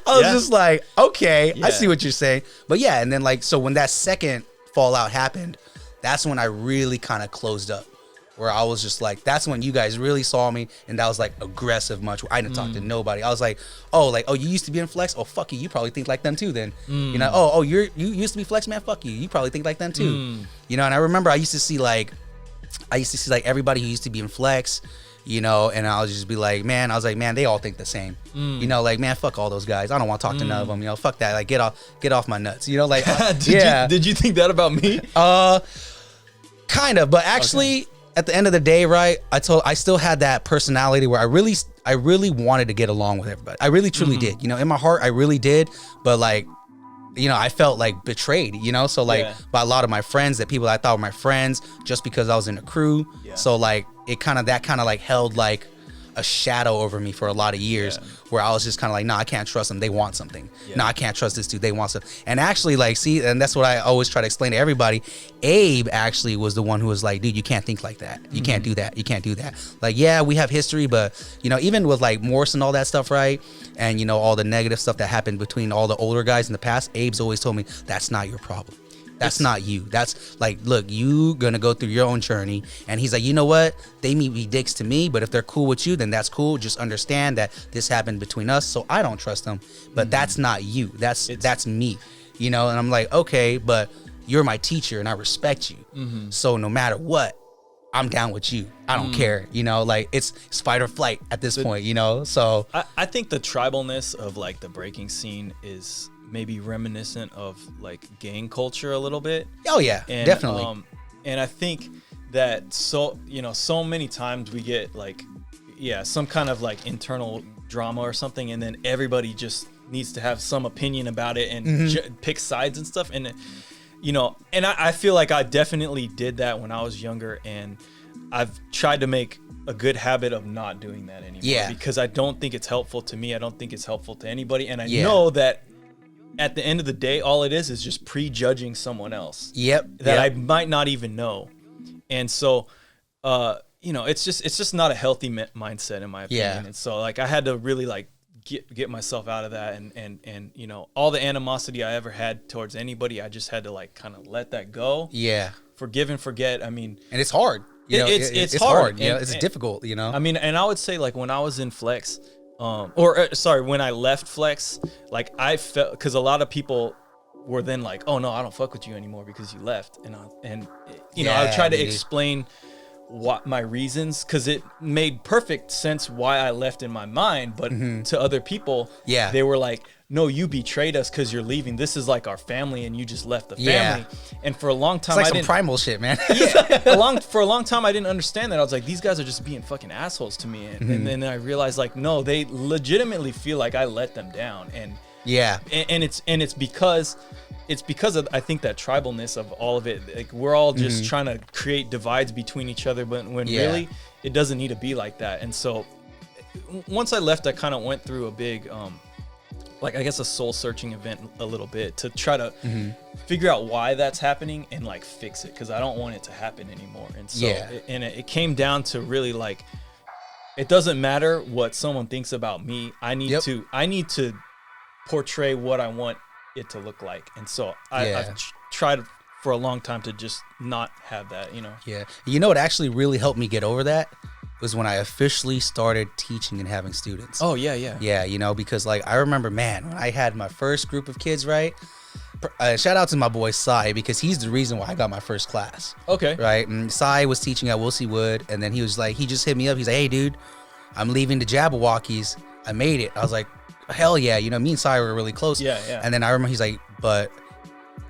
was just like, okay, I see what you're saying. But yeah, and then like, so when that second fallout happened, that's when I really kind of closed up, where I was just like, that's when you guys really saw me, and that was like aggressive much. I didn't talk to nobody. I was like, oh, you used to be in Flex? Oh, fuck you. You probably think like them too then. You know, oh, you used to be Flex, man? Fuck you. You probably think like them too. You know, and I remember I used to see like everybody who used to be in Flex, you know, and I'll just be like, man, they all think the same. You know, like, man, fuck all those guys. I don't want to talk to none of them. You know, fuck that. Like, get off my nuts. You know, like, Did you think that about me? Kind of, but actually, at the end of the day, right, I still had that personality where I really wanted to get along with everybody. I really truly did. You know, in my heart, I really did. But like, you know, I felt like betrayed, you know? So like by a lot of my friends, that people I thought were my friends just because I was in a crew. So like that kind of like held like a shadow over me for a lot of years, where I was just kind of like, nah, I can't trust them. They want something. Nah, I can't trust this dude. They want something. And actually, like, see, and that's what I always try to explain to everybody. Abe actually was the one who was like, dude, you can't think like that. You can't do that. You can't do that. Like, yeah, we have history, but, you know, even with like Morris and all that stuff, right? And, you know, all the negative stuff that happened between all the older guys in the past, Abe's always told me, that's not your problem. That's not you. That's like, look, you gonna go through your own journey. And he's like, you know what? They may be dicks to me, but if they're cool with you, then that's cool. Just understand that this happened between us, so I don't trust them. But that's not you. That's me. You know, and I'm like, okay, but you're my teacher and I respect you. So no matter what, I'm down with you. I don't care. You know, like it's fight or flight at this point, you know? So I think the tribalness of like the breaking scene is maybe reminiscent of like gang culture a little bit. Oh yeah, and, definitely. And I think that so many times we get like, some kind of like internal drama or something, and then everybody just needs to have some opinion about it and pick sides and stuff. And, you know, and I feel like I definitely did that when I was younger, and I've tried to make a good habit of not doing that anymore. Because I don't think it's helpful to me. I don't think it's helpful to anybody. And I know that at the end of the day, all it is just prejudging someone else. Yep. That I might not even know. And so, it's just not a healthy mindset in my opinion. Yeah. And so like I had to really like get myself out of that, and all the animosity I ever had towards anybody, I just had to like kind of let that go. Yeah. Forgive and forget. I mean, and it's hard. It's hard. It's difficult. I mean, and I would say like when I was in Flex, when I left Flex, like I felt, because a lot of people were then like, oh no, I don't fuck with you anymore because you left, and I would try to explain what my reasons, because it made perfect sense why I left in my mind, but to other people, they were like, no, you betrayed us because you're leaving. This is like our family, and you just left the family. And for a long time, it's like some primal shit, man. For a long time, I didn't understand that. I was like, these guys are just being fucking assholes to me. And then I realized, like, no, they legitimately feel like I let them down. And it's because of, I think, that tribalness of all of it. Like, we're all just trying to create divides between each other, but when really it doesn't need to be like that. And so once I left, I kind of went through a big like, I guess, a soul searching event a little bit to try to figure out why that's happening and like fix it, because I don't want it to happen anymore. And so it came down to really like, it doesn't matter what someone thinks about me. I need to portray what I want it to look like. And so I've tried for a long time to just not have that, what actually really helped me get over that was when I officially started teaching and having students. Oh yeah, because like I remember, man, when I had my first group of kids, right? Shout out to my boy Sai, because he's the reason why I got my first class. Okay. Right. And Sai was teaching at Wilsey Wood, and then he just hit me up. He's like, hey dude, I'm leaving the Jabberwockies. I made it. I was like, hell yeah. Me and Sai were really close. Yeah. And then I remember he's like, but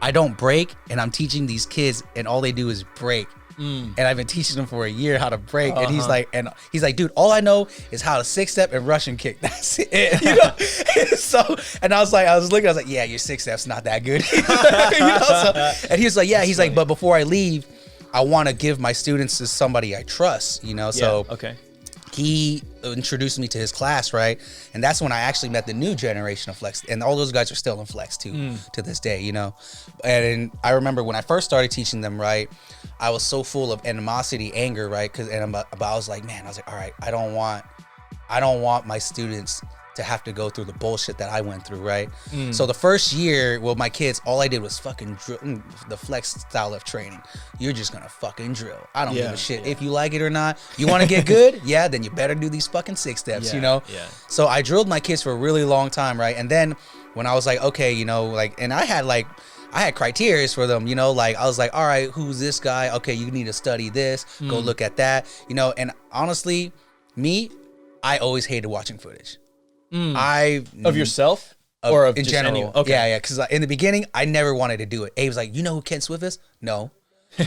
I don't break, and I'm teaching these kids, and all they do is break. And I've been teaching them for a year how to break. And he's like, dude, all I know is how to 6-step and Russian kick. That's it. So, and I was like, yeah, your 6-step's not that good. And he was like, yeah, he's funny. Like, but before I leave, I want to give my students to somebody I trust, So okay. He introduced me to his class, right? And that's when I actually met the new generation of Flex. And all those guys are still in Flex too, to this day, And I remember when I first started teaching them, right, I was so full of animosity, anger, right? But I was like, all right, I don't want my students to have to go through the bullshit that I went through, right? So the first year, my kids, all I did was fucking drill the Flex style of training. You're just gonna fucking drill. I don't give a shit if you like it or not. You want to get good? Yeah, then you better do these fucking 6 steps, Yeah. So I drilled my kids for a really long time, right? And then when I was like, okay, and I had criteria for them, like I was like, all right, who's this guy? Okay, you need to study this, go look at that, and honestly, I always hated watching footage. Of yourself or of in just general? anyone? Okay. Yeah. Because in the beginning, I never wanted to do it. Abe was like, you know who Ken Swift is? No.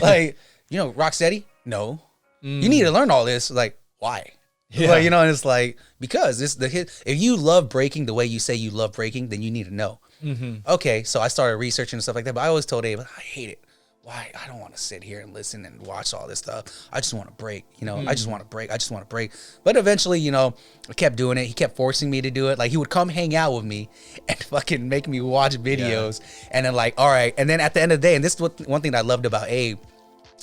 Like, Rocksteady? No. You need to learn all this. Like, why? Yeah. Like, and it's like, because if you love breaking the way you say you love breaking, then you need to know. Okay, so I started researching and stuff like that, but I always told Abe, I hate it. Why? I don't want to sit here and listen and watch all this stuff. I just want to break, I just want to break. But eventually, I kept doing it. He kept forcing me to do it. Like, he would come hang out with me and fucking make me watch videos. Yeah. And then like, all right. And then at the end of the day, and this is one thing that I loved about Abe,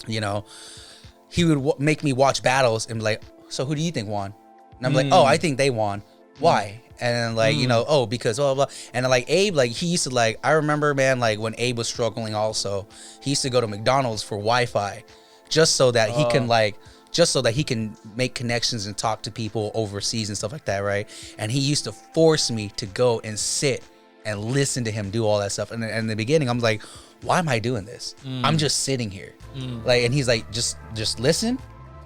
he would make me watch battles and be like, so who do you think won? And I'm like, oh, I think they won. Why? And then because blah, blah, blah. And then like Abe, like he used to like, I remember, man, like when Abe was struggling also, he used to go to McDonald's for Wi-Fi just so that he can make connections and talk to people overseas and stuff like that, right? And he used to force me to go and sit and listen to him do all that stuff. And in the beginning, I'm like, why am I doing this? I'm just sitting here. Like, and he's like, just listen.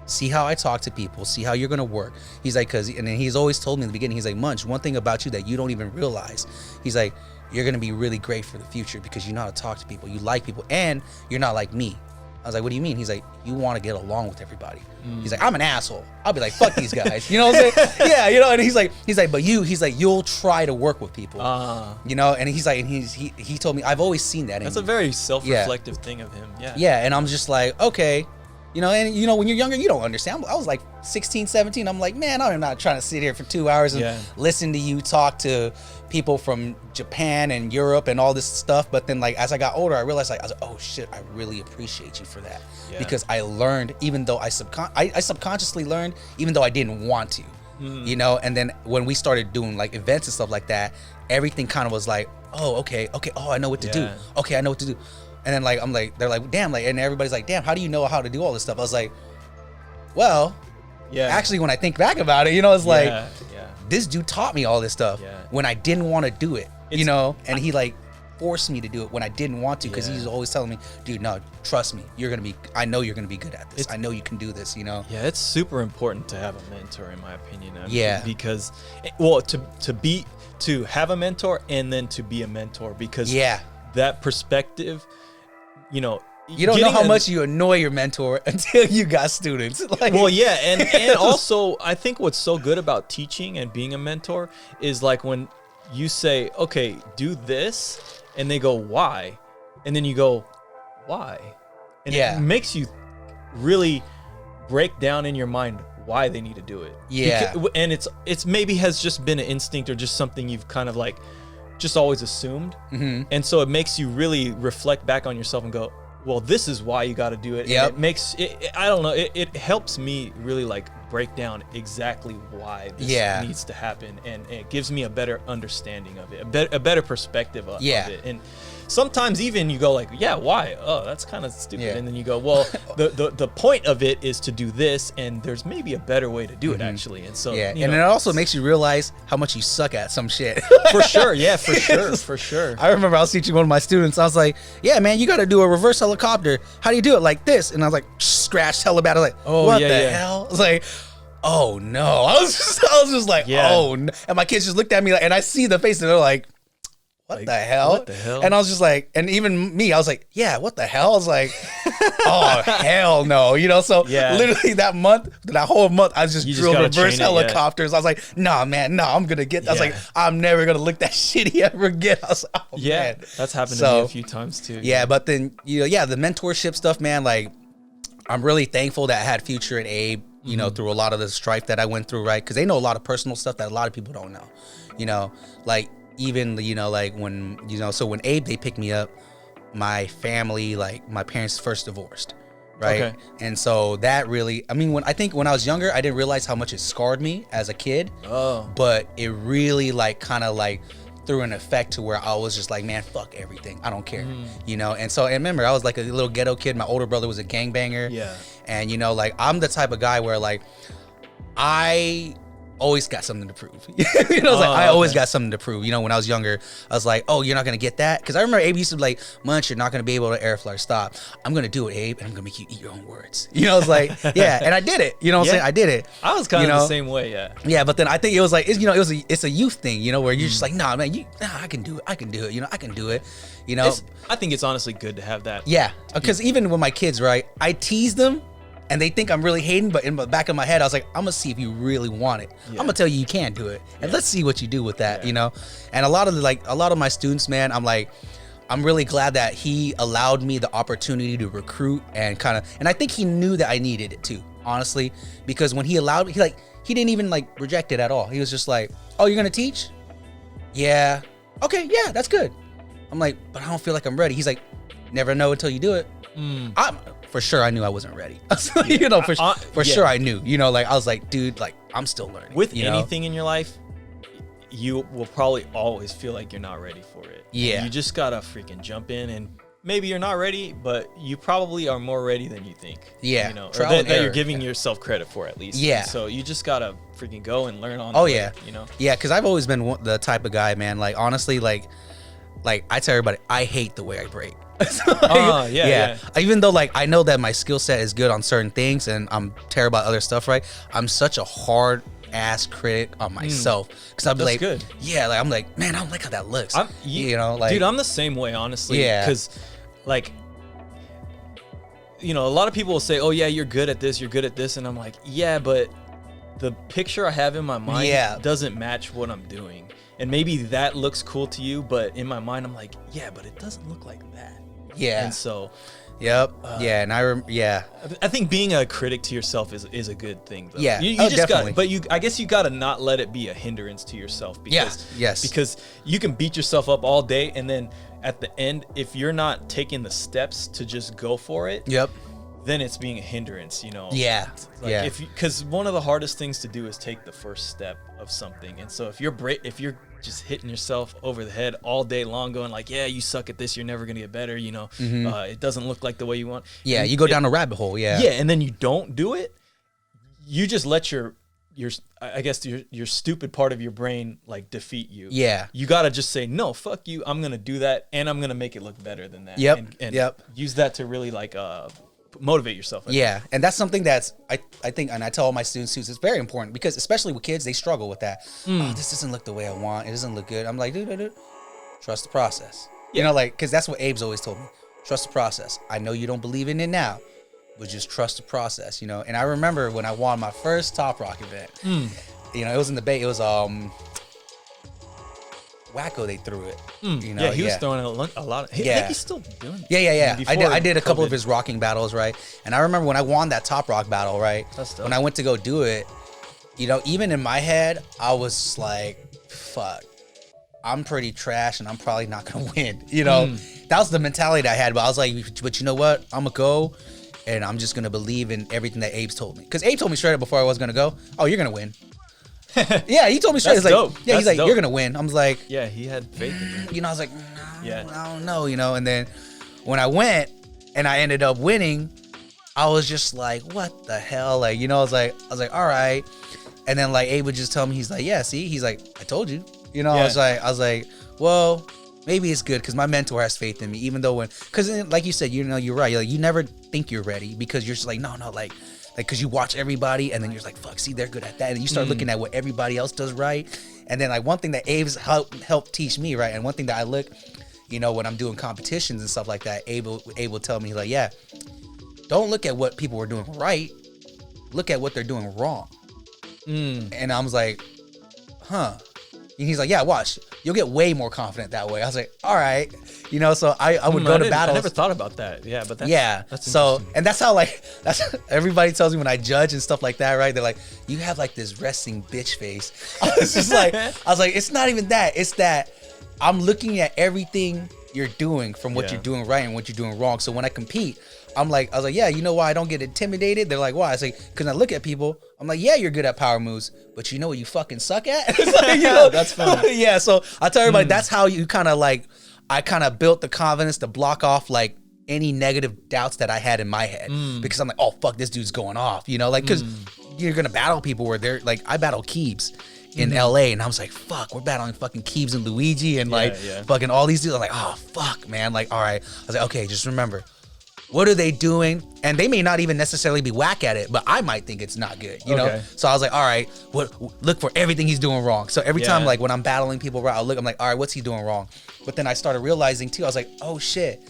See how I talk to people. See how you're gonna work. He's like, and then he's always told me in the beginning. He's like, Munch, one thing about you that you don't even realize. He's like, you're gonna be really great for the future because you know how to talk to people. You like people, and you're not like me. I was like, what do you mean? He's like, you want to get along with everybody. He's like, I'm an asshole. I'll be like, fuck these guys. You know what I'm saying? Yeah, And he's like, but you'll try to work with people. And he's like, and he told me, I've always seen that. That's a very self-reflective thing of him. Yeah. Yeah, and I'm just like, okay. You know, and you know, when you're younger, you don't understand. I was like 16, 17. I'm like, man, I'm not trying to sit here for 2 hours and listen to you talk to people from Japan and Europe and all this stuff. But then, like, as I got older, I realized, like, I was like, oh shit, I really appreciate you for that, because I learned, even though I subconsciously learned, even though I didn't want to. You know, and then when we started doing like events and stuff like that, everything kind of was like, oh, okay, oh, I know what to do. Okay, I know what to do. And then like I'm like, they're like, damn, like, and everybody's like, damn, how do you know how to do all this stuff? I was like, well, actually, when I think back about it, you know, it's like, this dude taught me all this stuff when I didn't want to do it, you know, and he like forced me to do it when I didn't want to, because he's always telling me, dude, no, trust me, I know you're gonna be good at this. I know you can do this, you know. Yeah, it's super important to have a mentor, in my opinion. I mean, because, well, to have a mentor and then to be a mentor, because that perspective, you know, you don't know how much you annoy your mentor until you got students. Like, well, yeah, and also I think what's so good about teaching and being a mentor is like when you say, okay, do this, and they go, why? And then you go, why? And it makes you really break down in your mind why they need to do it. Yeah. And it's maybe has just been an instinct or just something you've kind of like just always assumed. And so it makes you really reflect back on yourself and go, well, this is why you got to do it. And it makes it, I don't know, it helps me really like break down exactly why this needs to happen, and it gives me a better understanding of it, a better perspective of it. And sometimes even you go like, why? Oh, that's kind of stupid. And then you go, well, the point of it is to do this, and there's maybe a better way to do it actually. And so and it also makes you realize how much you suck at some shit. For sure. For sure. I remember I was teaching one of my students. I was like, yeah, man, you got to do a reverse helicopter. How do you do it? Like this. And I was like, scratched hella bad. I was like, what the hell? I was like, oh no. I was just like, oh no. And my kids just looked at me like, and I see the face and they're like, what the hell? What the hell? And I was just like, and even me, I was like, yeah, what the hell? I was like, oh, hell no. You know, so literally that whole month, I just drilled reverse helicopters. I was like, nah, man, no, I'm going to get that. I was like, I'm never going to look that shitty ever again. I was like, oh, man. That's happened to me a few times too. Yeah, but then, you know, the mentorship stuff, man, like, I'm really thankful that I had Future and Abe, you know, through a lot of the strife that I went through, right? Because they know a lot of personal stuff that a lot of people don't know, you know, like, even, you know, like when, you know, so when Abe, they picked me up, my family, like my parents first divorced, right? Okay. And so that really, I mean, when I was younger, I didn't realize how much it scarred me as a kid. Oh. But it really like kind of like threw an effect to where I was just like, man, fuck everything. I don't care, you know? And so, and remember, I was like a little ghetto kid. My older brother was a gangbanger. Yeah. And, you know, like I'm the type of guy where like I always got something to prove. You know, I always got something to prove. You know, when I was younger, I was like, oh, you're not going to get that? Because I remember Abe used to be like, Munch, you're not going to be able to air flare. Stop. I'm going to do it, Abe, and I'm going to make you eat your own words. You know, I was like, yeah, and I did it. You know what I'm saying? I did it. I was kind of the same way, Yeah, but then I think it was like, you know, it's a youth thing, you know, where you're just like, nah, man, I can do it. I can do it. You know, I can do it. You know? I think it's honestly good to have that. Yeah, because even with my kids, right, I tease them, and they think I'm really hating, but in the back of my head, I was like, I'm gonna see if you really want it. I'm gonna tell you can do it, and let's see what you do with that, you know. And a lot of my students, man, I'm really glad that he allowed me the opportunity to recruit and and I think he knew that I needed it too, honestly, because when he allowed me, he didn't even like reject it at all. He was just like, oh, you're gonna teach? Yeah. Okay, yeah, that's good. I'm like, but I don't feel like I'm ready. He's like, never know until you do it. For sure, I knew I wasn't ready. You know, for sure I knew. You know, like I was like, dude, like I'm still learning. With anything in your life, you will probably always feel like you're not ready for it. Yeah. And you just gotta freaking jump in, and maybe you're not ready, but you probably are more ready than you think. Yeah. You know, or that you're giving yourself credit for, at least. Yeah. And so you just gotta freaking go and learn on. Yeah. You know. Yeah, because I've always been the type of guy, man. Like honestly, like I tell everybody, I hate the way I break. Even though like I know that my skill set is good on certain things and I'm terrible at other stuff, right? I'm such a hard ass critic on myself, because I'll be like, good. Like I'm like, man, I don't like how that looks. You know, like, dude, I'm the same way, honestly. Yeah, because like, you know, a lot of people will say, oh yeah, you're good at this, and I'm like, yeah, but the picture I have in my mind doesn't match what I'm doing. And maybe that looks cool to you, but in my mind, I'm like, yeah, but it doesn't look like that. Yeah. And so, Yep. Yeah, and I think being a critic to yourself is a good thing, though. Yeah. You just definitely. I guess you gotta not let it be a hindrance to yourself. Because, Yes. Because you can beat yourself up all day, and then at the end, if you're not taking the steps to just go for it, Yep. then it's being a hindrance, you know. Yeah. Like because one of the hardest things to do is take the first step of something, and so if you're just hitting yourself over the head all day long, going like, yeah, you suck at this, you're never gonna get better, you know, it doesn't look like the way you want. Yeah, you go down a rabbit hole. Yeah. Yeah, and then you don't do it. You just let your stupid part of your brain like defeat you. Yeah. You gotta just say, no, fuck you. I'm gonna do that, and I'm gonna make it look better than that. Yep. And use that to really like motivate yourself. Yeah, and that's something that's I think, and I tell all my students too, it's very important because especially with kids, they struggle with that. Oh, this doesn't look the way I want. It doesn't look good. I'm like, dude, trust the process. You know, like, because that's what Abe's always told me. Trust the process. I know you don't believe in it now, but just trust the process. You know, and I remember when I won my first Top Rock event. You know, it was in the Bay. It was Wacko, they threw it. You know, he was throwing a lot of. I think he's still doing it. Yeah. I did a couple of his rocking battles, right? And I remember when I won that Top Rock battle, right? When I went to go do it, you know, even in my head, I was like, fuck, I'm pretty trash and I'm probably not gonna win. You know, that was the mentality that I had. But I was like, but you know what? I'm gonna go and I'm just gonna believe in everything that Abe's told me. Because Abe told me straight up before I was gonna go, oh, you're gonna win. Yeah, he told me straight. He's like, dope. Yeah, he's like, you're gonna win. I was like, yeah, he had faith in you. You know, I was like, I don't know, you know. And then when I went and I ended up winning, I was just like, what the hell? Like, you know, I was like, all right. And then like Abe would just tell me, he's like, yeah, see, he's like, I told you. You know, I was like, well, maybe it's good because my mentor has faith in me, even though because like you said, you know, you're right. Like, you never think you're ready because you're just like, no, like, because you watch everybody and then you're like, fuck, see, they're good at that. And you start looking at what everybody else does right. And then like one thing that Abe's helped teach me, right? And one thing that I look, you know, when I'm doing competitions and stuff like that, Abe will tell me like, yeah, don't look at what people are doing right. Look at what they're doing wrong. And I was like, huh. And he's like, yeah, watch. You'll get way more confident that way. I was like, all right. You know, so I would go to battles. I never thought about that. Yeah, but that's so, and that's how like, that's everybody tells me when I judge and stuff like that, right? They're like, you have like this resting bitch face. I was like, it's not even that. It's that I'm looking at everything you're doing from what you're doing right and what you're doing wrong. So when I compete, I was like, yeah, you know why I don't get intimidated? They're like, why? I was like, because I look at people, I'm like, yeah, you're good at power moves, but you know what you fucking suck at? It's like, you know, that's funny. Yeah, so I tell everybody that's how you kind of like, I kind of built the confidence to block off like any negative doubts that I had in my head because I'm like, oh, fuck, this dude's going off, you know, like, because you're going to battle people where they're like, I battle Keebs in LA and I was like, fuck, we're battling fucking Keebs and Luigi and fucking all these dudes. I'm like, oh, fuck, man. Like, all right. I was like, okay, just remember, what are they doing? And they may not even necessarily be whack at it, but I might think it's not good, you know? So I was like, all right, look for everything he's doing wrong. So every time, like when I'm battling people, I'll look, I'm like, all right, what's he doing wrong? But then I started realizing too, I was like, oh shit,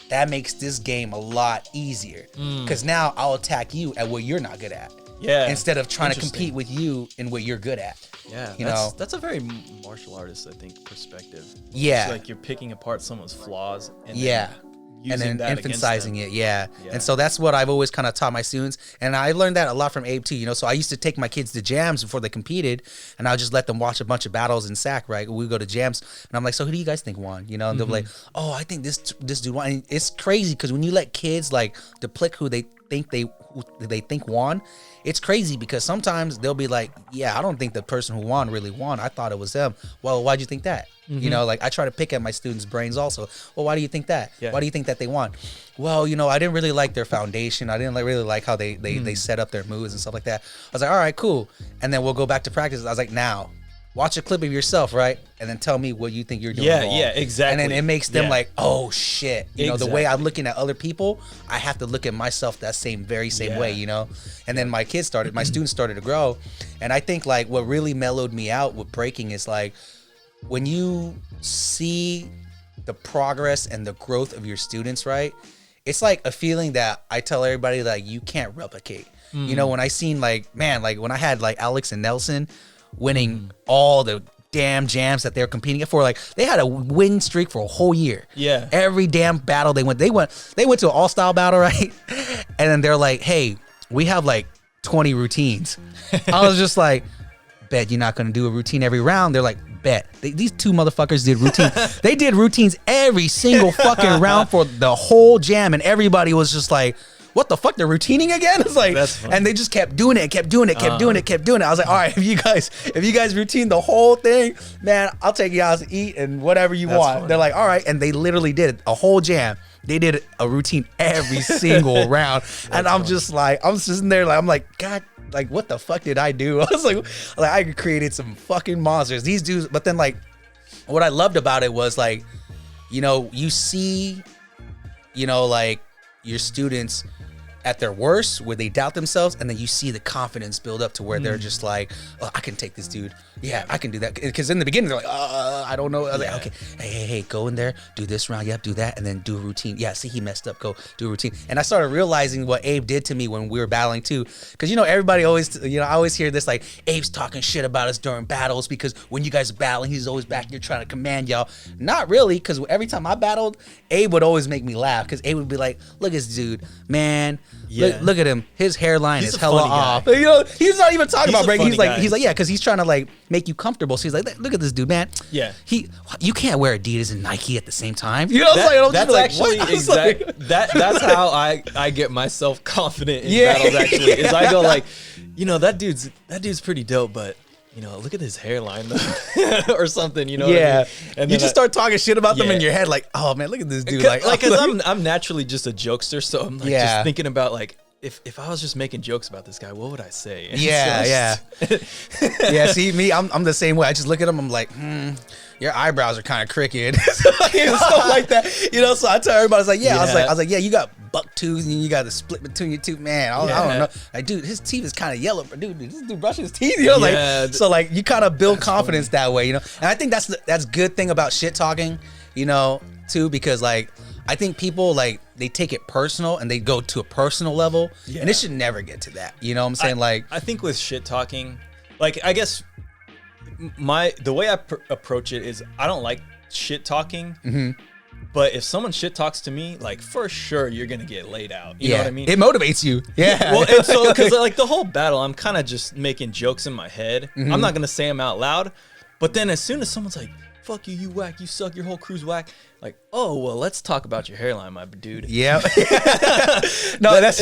that makes this game a lot easier. Because now I'll attack you at what you're not good at. Yeah. Instead of trying to compete with you in what you're good at. Yeah. You know? That's a very martial artist, I think, perspective. Yeah. It's like you're picking apart someone's flaws and then emphasizing it, And so that's what I've always kind of taught my students. And I learned that a lot from Abe too, you know. So I used to take my kids to jams before they competed, and I'll just let them watch a bunch of battles in SAC, right? We go to jams, and I'm like, so who do you guys think won? You know, and they'll be like, oh, I think this dude won. And it's crazy because when you let kids like depict who they think won, it's crazy because sometimes they'll be like, yeah, I don't think the person who won really won. I thought it was them. Well, why'd you think that? You know, like I try to pick at my students' brains also. Well, why do you think that? Why do you think that they won? Well, you know, I didn't really like their foundation. I didn't really like how they set up their moves and stuff like that. I was like, all right, cool. And then we'll go back to practice. I was like, now, watch a clip of yourself, right? And then tell me what you think you're doing wrong. Yeah, exactly. And then it makes them like, oh shit. You know, the way I'm looking at other people, I have to look at myself that very same way, you know? And then my students started to grow. And I think like what really mellowed me out with breaking is like, when you see the progress and the growth of your students, right? It's like a feeling that I tell everybody that you can't replicate. You know, when I seen like, man, like when I had like Alex and Nelson winning all the damn jams that they're competing for. Like they had a win streak for a whole year. Yeah. Every damn battle they went to an all style battle, right? And then they're like, hey, we have like 20 routines. I was just like, bet you're not gonna do a routine every round. They're like, bet. These two motherfuckers did routines. They did routines every single fucking round for the whole jam, and everybody was just like, what the fuck? They're routining again? It's like, and they just kept doing it, kept doing it. I was like, all right, if you guys routine the whole thing, man, I'll take you out to eat and whatever you want. Funny. They're like, all right, and they literally did it, a whole jam. They did a routine every single round, and I'm just like, I'm sitting there like, I'm like, God, like what the fuck did I do? I was like I created some fucking monsters. These dudes, but then like, what I loved about it was like, you know, you see, you know, like your students at their worst where they doubt themselves, and then you see the confidence build up to where they're just like, oh, I can take this dude. Yeah, I can do that. Because in the beginning they're like, I don't know. I was like, okay, hey, go in there, do this round, yep, do that, and then do a routine. Yeah, see, he messed up, go do a routine. And I started realizing what Abe did to me when we were battling too. Because, you know, everybody always, you know, I always hear this like, Abe's talking shit about us during battles because when you guys are battling, he's always back here trying to command y'all. Not really, because every time I battled, Abe would always make me laugh because Abe would be like, look at this dude, man. Yeah. Look at him. His hairline is hella off. You know, he's not even talking about breaking. He's like, yeah, because he's trying to like make you comfortable. So he's like, look at this dude, man. Yeah. You can't wear Adidas and Nike at the same time. You know what I'm saying? That's actually exact. That's how I get myself confident in battles. Actually, is I go like, you know, that dude's pretty dope, but you know, look at his hairline or something, you know. Yeah. What I mean? And you just start talking shit about them in your head, like, oh man, look at this dude. Cause I'm naturally just a jokester, so I'm like just thinking about like if I was just making jokes about this guy, what would I say? And yeah. See me, I'm the same way. I just look at him, I'm like, your eyebrows are kind of crooked. Stuff like that. You know, so I tell everybody, I was like, yeah, you got buck tooth and you got the split between your two, man. I don't know. Like, dude, his teeth is kind of yellow, but dude, this dude brushing his teeth, you know, like, so like you kind of build confidence that way, you know. And I think that's good thing about shit talking, you know, too, because like I think people like they take it personal and they go to a personal level, and it should never get to that. You know what I'm saying? I think with shit talking, like I guess the way I approach it is I don't like shit talking. But if someone shit talks to me, like for sure you're gonna get laid out. You know what I mean? It motivates you. Yeah. Well, and so because like the whole battle, I'm kind of just making jokes in my head. I'm not gonna say them out loud. But then as soon as someone's like, "Fuck you, you whack, you suck, your whole crew's whack," like, oh well, let's talk about your hairline, my dude. Yeah. That's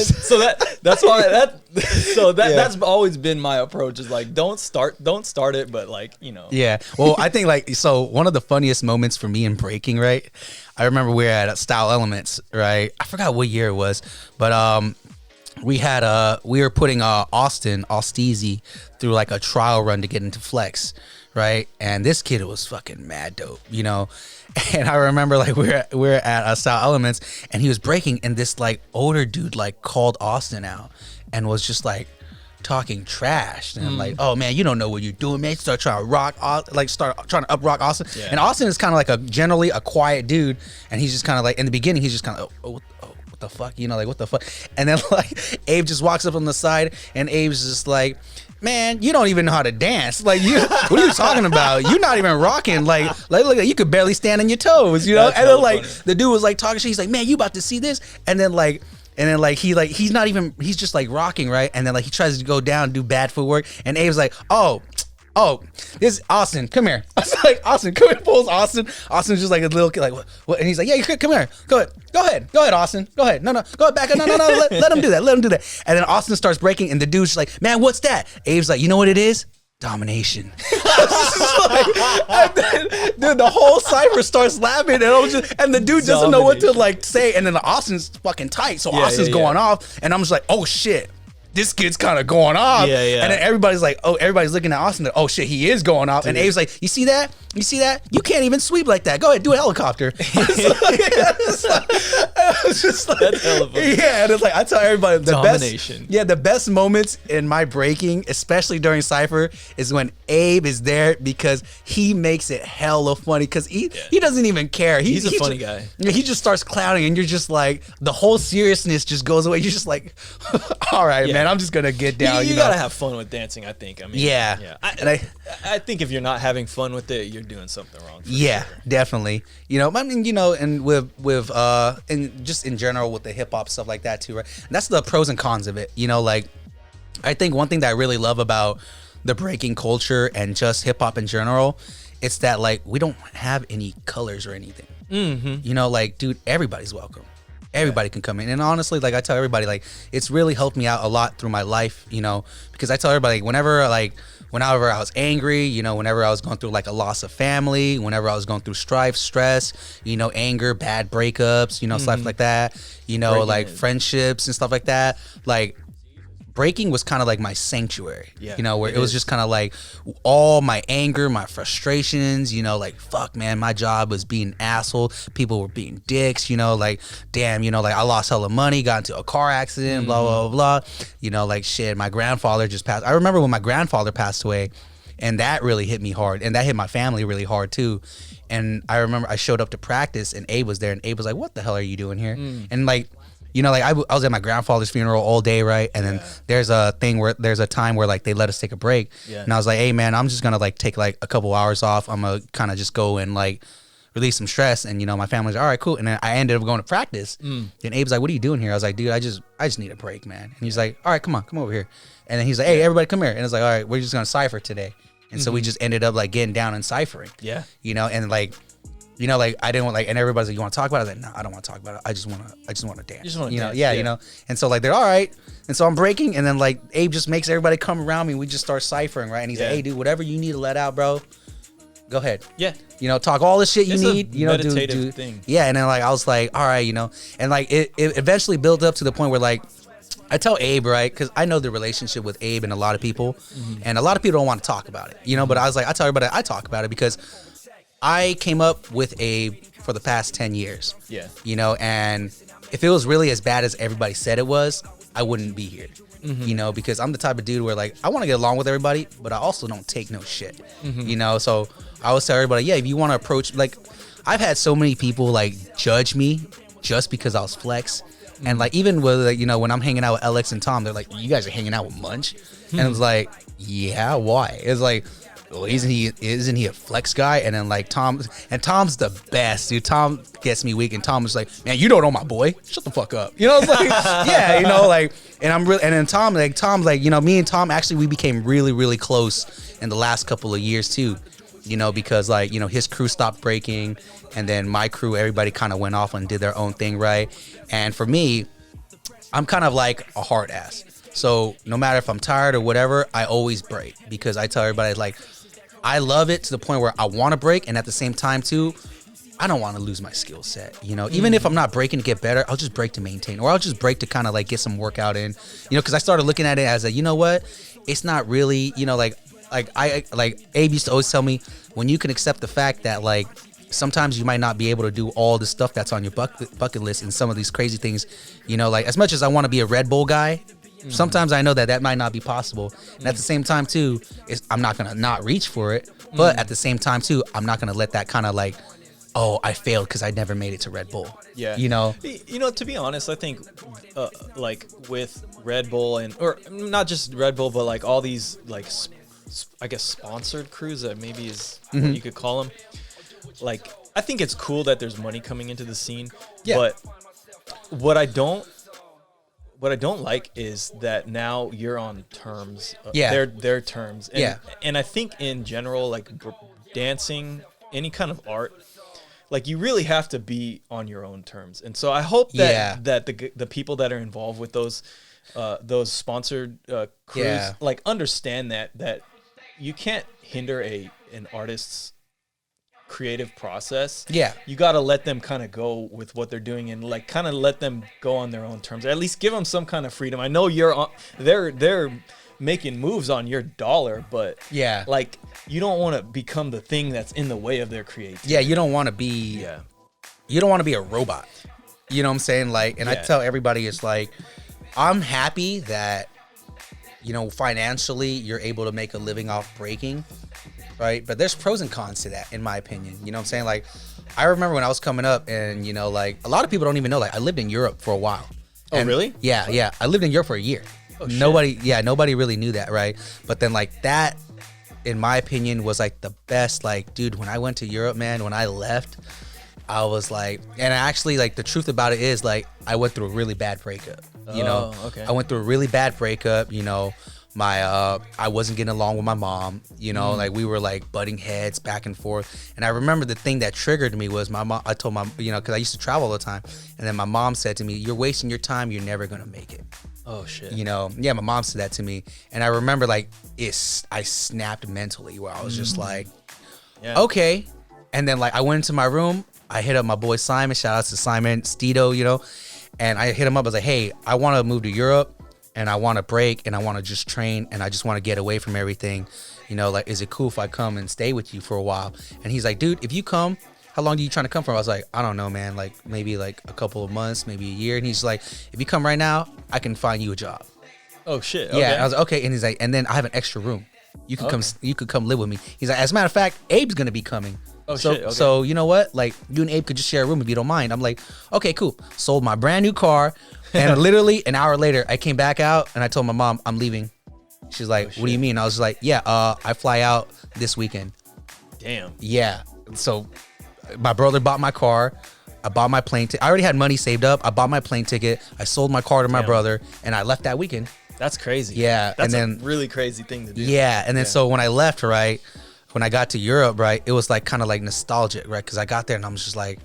that's always been my approach. Is like don't start it, but like, you know. Yeah. Well, I think like so one of the funniest moments for me in breaking, right? I remember we were at Style Elements, right? I forgot what year it was, but we were putting Austeezy through like a trial run to get into Flex, right? And this kid was fucking mad dope, you know. And I remember like we're at Style Elements and he was breaking, and this like older dude like called Austin out and was just like talking trash, and I'm like, oh man, you don't know what you're doing, man. Start trying to up rock Austin. Yeah. And Austin is kind of like generally a quiet dude, and he's just kind of like in the beginning he's just kind of what the fuck, you know, like what the fuck. And then like Abe just walks up on the side and Abe's just like, man, you don't even know how to dance. Like, what are you talking about? You're not even rocking. Like look, you could barely stand on your toes, you know? That's and then like funny. The dude was like talking shit. He's like, man, you about to see this? And then he's just like rocking, right? And then like he tries to go down, do bad footwork, and Abe's like, oh, this is Austin, come here. I was like, Austin, come here, pulls Austin. Austin's just like a little kid, like, what? And he's like, yeah, come here. Go ahead, Austin. Go ahead. No, go ahead, back up. No, let him do that. And then Austin starts breaking, and the dude's just like, man, what's that? Abe's like, you know what it is? Domination. Dude, the whole cipher starts laughing, and the dude doesn't know what to like say, and then Austin's fucking tight, so Austin's going off, and I'm just like, oh shit, this kid's kind of going off. And then everybody's looking at Austin, like, oh shit, he is going off. Dude. And Abe's like, you see that? You can't even sweep like that. Go ahead, do a helicopter. It's just like, that's hella funny. Yeah, and it's like, I tell everybody the best moments in my breaking, especially during Cypher, is when Abe is there, because he makes it hella funny, because he doesn't even care. He's a funny guy. He just starts clowning, and you're just like, the whole seriousness just goes away. You're just like, all right, man. man. I'm just gonna get down. You gotta have fun with dancing. I think. I mean, yeah. I think if you're not having fun with it, you're doing something wrong. Yeah, sure. definitely. I mean, and with and just in general with the hip hop stuff like that too, right? And that's the pros and cons of it. Like, I think one thing that I really love about the breaking culture and just hip hop in general, it's that like we don't have any colors or anything. Mm-hmm. Like, dude, everybody's welcome. Everybody can come in. And honestly, like I tell everybody, like it's really helped me out a lot through my life, because I tell everybody whenever I was angry, whenever I was going through like a loss of family, whenever I was going through strife, stress, anger, bad breakups, stuff like that, like friendships and stuff like that, like breaking was kind of like my sanctuary, where it was just kind of like all my anger, my frustrations, like, fuck, man, my job was being an asshole. People were being dicks, like, damn, like I lost hella money, got into a car accident, blah, blah, blah, blah. Like, shit, my grandfather just passed. I remember when my grandfather passed away, and that really hit me hard, and that hit my family really hard too. And I remember I showed up to practice, and Abe was there, and Abe was like, what the hell are you doing here? And like, like I was at my grandfather's funeral all day, right? And then there's a time where like they let us take a break. Yeah. And I was like, hey man, I'm just gonna like take like a couple hours off. I'm gonna kind of just go and like release some stress. And my family's like, all right, cool. And then I ended up going to practice. And Abe's like, what are you doing here? I was like, dude, I just need a break, man. And he's like, all right, come over here. And then he's like, hey, everybody come here. And it's like, all right, we're just gonna cipher today. And so we just ended up like getting down and ciphering. Yeah. And like, like I didn't want like, and everybody's like, you want to talk about it? I was like, no, I don't want to talk about it. I just want to dance. Just want to dance. Yeah. And so like they're all right. And so I'm breaking, and then like Abe just makes everybody come around me. We just start ciphering, right? And he's like, hey, dude, whatever you need to let out, bro, go ahead. Yeah. Talk all the shit you need. Meditative thing. Yeah. And then like I was like, all right, and like it eventually built up to the point where like I tell Abe, right, because I know the relationship with Abe and a lot of people, and a lot of people don't want to talk about it, but I was like, I tell everybody I talk about it because I came up with Abe for the past 10 years. Yeah. And if it was really as bad as everybody said it was, I wouldn't be here. Because I'm the type of dude where like I want to get along with everybody, but I also don't take no shit. So I always tell everybody, yeah, if you want to approach, like I've had so many people like judge me just because I was flex. And like even with like, when I'm hanging out with Alex and Tom, they're like, you guys are hanging out with Munch? And it was like, yeah, why? It's like, well, isn't he a flex guy? And then like Tom's the best, dude. Tom gets me weak, and Tom was like, man, you don't know my boy. Shut the fuck up. It's like, yeah, like, and I'm really, and then Tom's like, me and Tom actually we became really, really close in the last couple of years too. Because like, his crew stopped breaking, and then my crew, everybody kind of went off and did their own thing, right? And for me, I'm kind of like a hard ass. So no matter if I'm tired or whatever, I always break, because I tell everybody like, I love it to the point where I want to break, and at the same time too, I don't want to lose my skill set. Even if I'm not breaking to get better, I'll just break to maintain, or I'll just break to kind of like get some workout in. Because I started looking at it as a, what, it's not really, like Abe used to always tell me, when you can accept the fact that like sometimes you might not be able to do all the stuff that's on your bucket list and some of these crazy things, like as much as I want to be a Red Bull guy, sometimes I know that might not be possible. And at the same time too, I'm not gonna not reach for it, but at the same time too, I'm not gonna let that kind of like, oh, I failed because I never made it to Red Bull. Yeah. To be honest, I think like with Red Bull or not just Red Bull, but like all these like I guess sponsored crews that maybe is what you could call them. Like, I think it's cool that there's money coming into the scene. Yeah. But what I don't like is that now you're on terms. Their terms. And, and I think in general, like dancing, any kind of art, like you really have to be on your own terms. And so I hope that the people that are involved with those sponsored crews like understand that you can't hinder an artist's creative process. Yeah, you got to let them kind of go with what they're doing, and like kind of let them go on their own terms, or at least give them some kind of freedom. I know they're making moves on your dollar, but like you don't want to become the thing that's in the way of their creativity. You don't want to be a robot, you know what I'm saying? Like, and I tell everybody, it's like, I'm happy that financially you're able to make a living off breaking, right? But there's pros and cons to that, in my opinion. You know what I'm saying? Like, I remember when I was coming up, and like a lot of people don't even know, like I lived in Europe for a while. Oh, really? Yeah. I lived in Europe for a year. Oh, shit. Nobody really knew that, right? But then like that, in my opinion, was like the best. Like, dude, when I went to Europe, man, when I left, I was like, and actually, like, the truth about it is, like, I went through a really bad breakup. You know, okay. I went through a really bad breakup. You know, I wasn't getting along with my mom. You know, like we were like butting heads back and forth. And I remember the thing that triggered me was my mom. I told my, you know, because I used to travel all the time, and then my mom said to me, "You're wasting your time. You're never gonna make it." Oh shit. You know, yeah, my mom said that to me, and I remember like I snapped mentally where I was just like, okay. And then like I went into my room, I hit up my boy Simon. Shout out to Simon Stedo, you know, and I hit him up. I was like, hey, I want to move to Europe, and I want to break, and I want to just train, and I just want to get away from everything. You know, like, is it cool if I come and stay with you for a while? And he's like, dude, if you come, how long are you trying to come for? I was like, I don't know, man. Like maybe like a couple of months, maybe a year. And he's like, if you come right now, I can find you a job. Oh shit. Yeah. Okay. I was like, okay. And he's like, and then I have an extra room. You could come. You could come live with me. He's like, as a matter of fact, Abe's gonna be coming. Oh so, shit. Okay. So you know what? Like you and Abe could just share a room if you don't mind. I'm like, okay, cool. Sold my brand new car, and literally an hour later, I came back out and I told my mom I'm leaving. She's like, what do you mean? I was like, yeah, I fly out this weekend. Damn. Yeah. So my brother bought my car. I bought my plane ticket. I already had money saved up. I bought my plane ticket. I sold my car to my brother, and I left that weekend. That's crazy. Yeah. That's and then a really crazy thing to do. Yeah. And then so when I left, right, when I got to Europe, right, it was like kind of like nostalgic, right? Because I got there and I'm just like,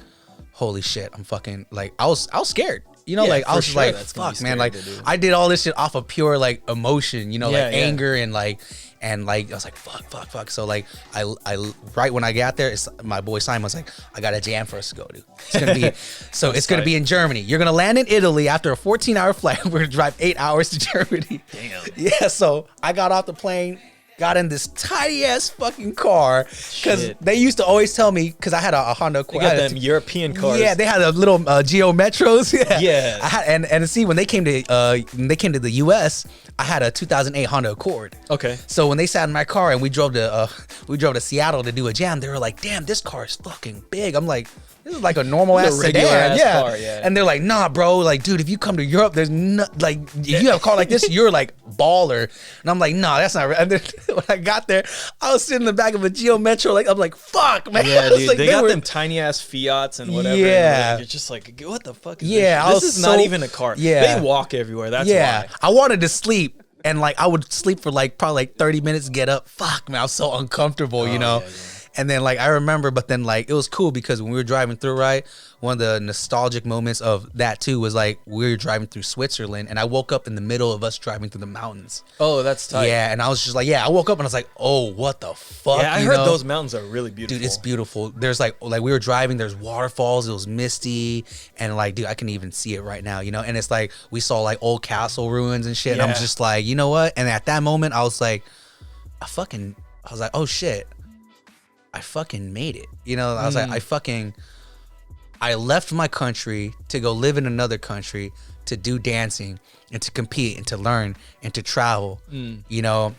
holy shit, I'm fucking like I was scared. You know, like I was just like, fuck, man, like I did all this shit off of pure like emotion, you know, like anger and like I was like, fuck. So like I right when I got there, my boy Simon was like, I got a jam for us to go to. It's gonna be it's gonna be in Germany. You're gonna land in Italy after a 14-hour flight. We're gonna drive 8 hours to Germany. Damn. Yeah. So I got off the plane. Got in this tiny ass fucking car because they used to always tell me because I had a Honda Accord. They got them European cars. Yeah, they had a little Geo Metros. Yeah. I had, and see when they came to the US, I had a 2008 Honda Accord. Okay. So when they sat in my car and we drove to Seattle to do a jam, they were like, "Damn, this car is fucking big." I'm like, this is like a normal ass sedan. Car, And they're like, nah, bro, like, dude, if you come to Europe, there's no, like, if you have a car like this, you're like baller. And I'm like, nah, that's not right. And then when I got there, I was sitting in the back of a Geo Metro, like, I'm like, fuck, man. Yeah, dude, like, they got them tiny ass Fiats and whatever. Yeah. And you're just like, what the fuck is this? This is not even a car. Yeah. They walk everywhere. That's why. I wanted to sleep. And like, I would sleep for like probably like 30 minutes, get up. Fuck, man, I was so uncomfortable, you know? Yeah. And then like I remember, but then like it was cool because when we were driving through, right, one of the nostalgic moments of that too was like we were driving through Switzerland, and I woke up in the middle of us driving through the mountains. Oh, that's tight. Yeah, and I was just like, I woke up and I was like, oh, what the fuck? Yeah, I heard those mountains are really beautiful. Dude, it's beautiful. There's like we were driving, there's waterfalls, it was misty, and like, dude, I can even see it right now, you know? And it's like we saw like old castle ruins and shit, and I'm just like, you know what? And at that moment, I was like, I was like, oh shit. I fucking made it. You know, I was like, I left my country to go live in another country to do dancing and to compete and to learn and to travel, you know.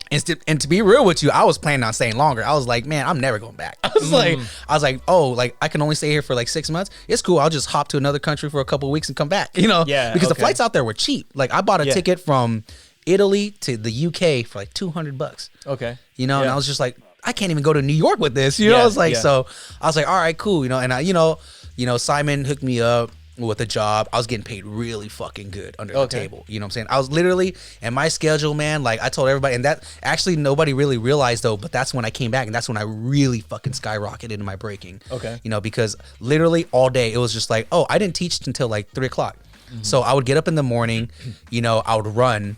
And to be real with you, I was planning on staying longer. I was like, man, I'm never going back. I was like, oh, like I can only stay here for like 6 months. It's cool. I'll just hop to another country for a couple of weeks and come back, you know? Yeah. Because the flights out there were cheap. Like I bought a ticket from Italy to the UK for like $200. Okay. You know, and I was just like, I can't even go to New York with this, you know. I was like, so I was like, all right, cool, you know. And I, you know, Simon hooked me up with a job. I was getting paid really fucking good under the table. You know what I'm saying? I was literally, and my schedule, man, like I told everybody, and that actually nobody really realized though, but that's when I came back, and that's when I really fucking skyrocketed into my breaking. Okay. You know, because literally all day it was just like, oh, I didn't teach until like 3 o'clock. So I would get up in the morning, you know, I would run.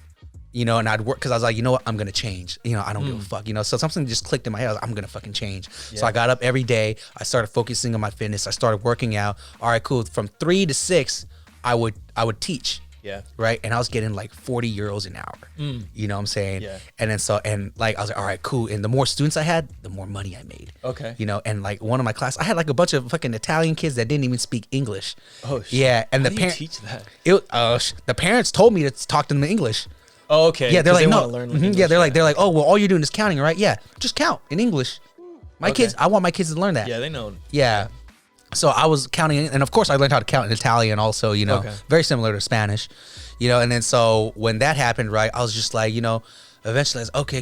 You know, and I'd work because I was like, you know what, I'm gonna change. You know, I don't give a fuck. You know, so something just clicked in my head. I was like, I'm gonna fucking change. Yeah. So I got up every day. I started focusing on my fitness. I started working out. All right, cool. From 3 to 6, I would teach. Yeah. Right. And I was getting like 40 euros an hour. You know what I'm saying? Yeah. And then like I was like, all right, cool. And the more students I had, the more money I made. Okay. You know, and like one of my class, I had like a bunch of fucking Italian kids that didn't even speak English. Oh shit. Yeah. And How do you teach that? The parents told me to talk to them in English. Oh, okay. Yeah, they're like, no. Yeah, they're like, oh, well, all you're doing is counting, right? Yeah, just count in English. I want my kids to learn that. Yeah, they know. Yeah. So I was counting, and of course I learned how to count in Italian also, you know, very similar to Spanish, you know. And then so when that happened, right, I was just like, you know, eventually I was okay,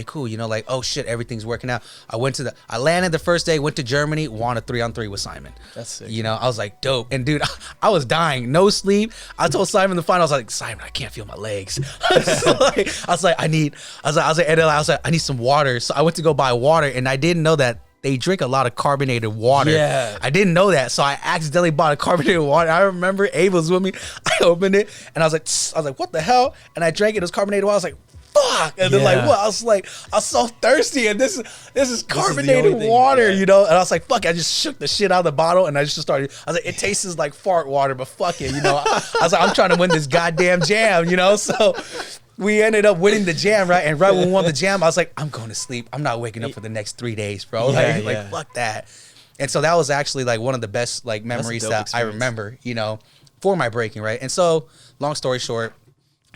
cool, you know, like, oh shit, everything's working out. I landed the first day, went to Germany, won a 3-on-3 with Simon. That's sick. You know, I was like, dope. And dude, I was dying, no sleep. I told Simon the final, I was like, Simon, I can't feel my legs. I was like, I need some water. So I went to go buy water, and I didn't know that they drink a lot of carbonated water. Yeah. I didn't know that. So I accidentally bought a carbonated water. I remember Abe was with me. I opened it and I was like, what the hell? And I drank it. It was carbonated water. I was like, fuck. And then like, what? I was so thirsty, and this is carbonated water, you know? And I was like, fuck. I just shook the shit out of the bottle, and I just started, I was like, it tastes like fart water, but fuck it, you know? I was like, I'm trying to win this goddamn jam, you know? So we ended up winning the jam, right? And right when we won the jam, I was like, I'm going to sleep. I'm not waking up for the next 3 days, bro. Like fuck that. And so that was actually like one of the best like memories that I remember, you know, for my breaking, right? And so long story short,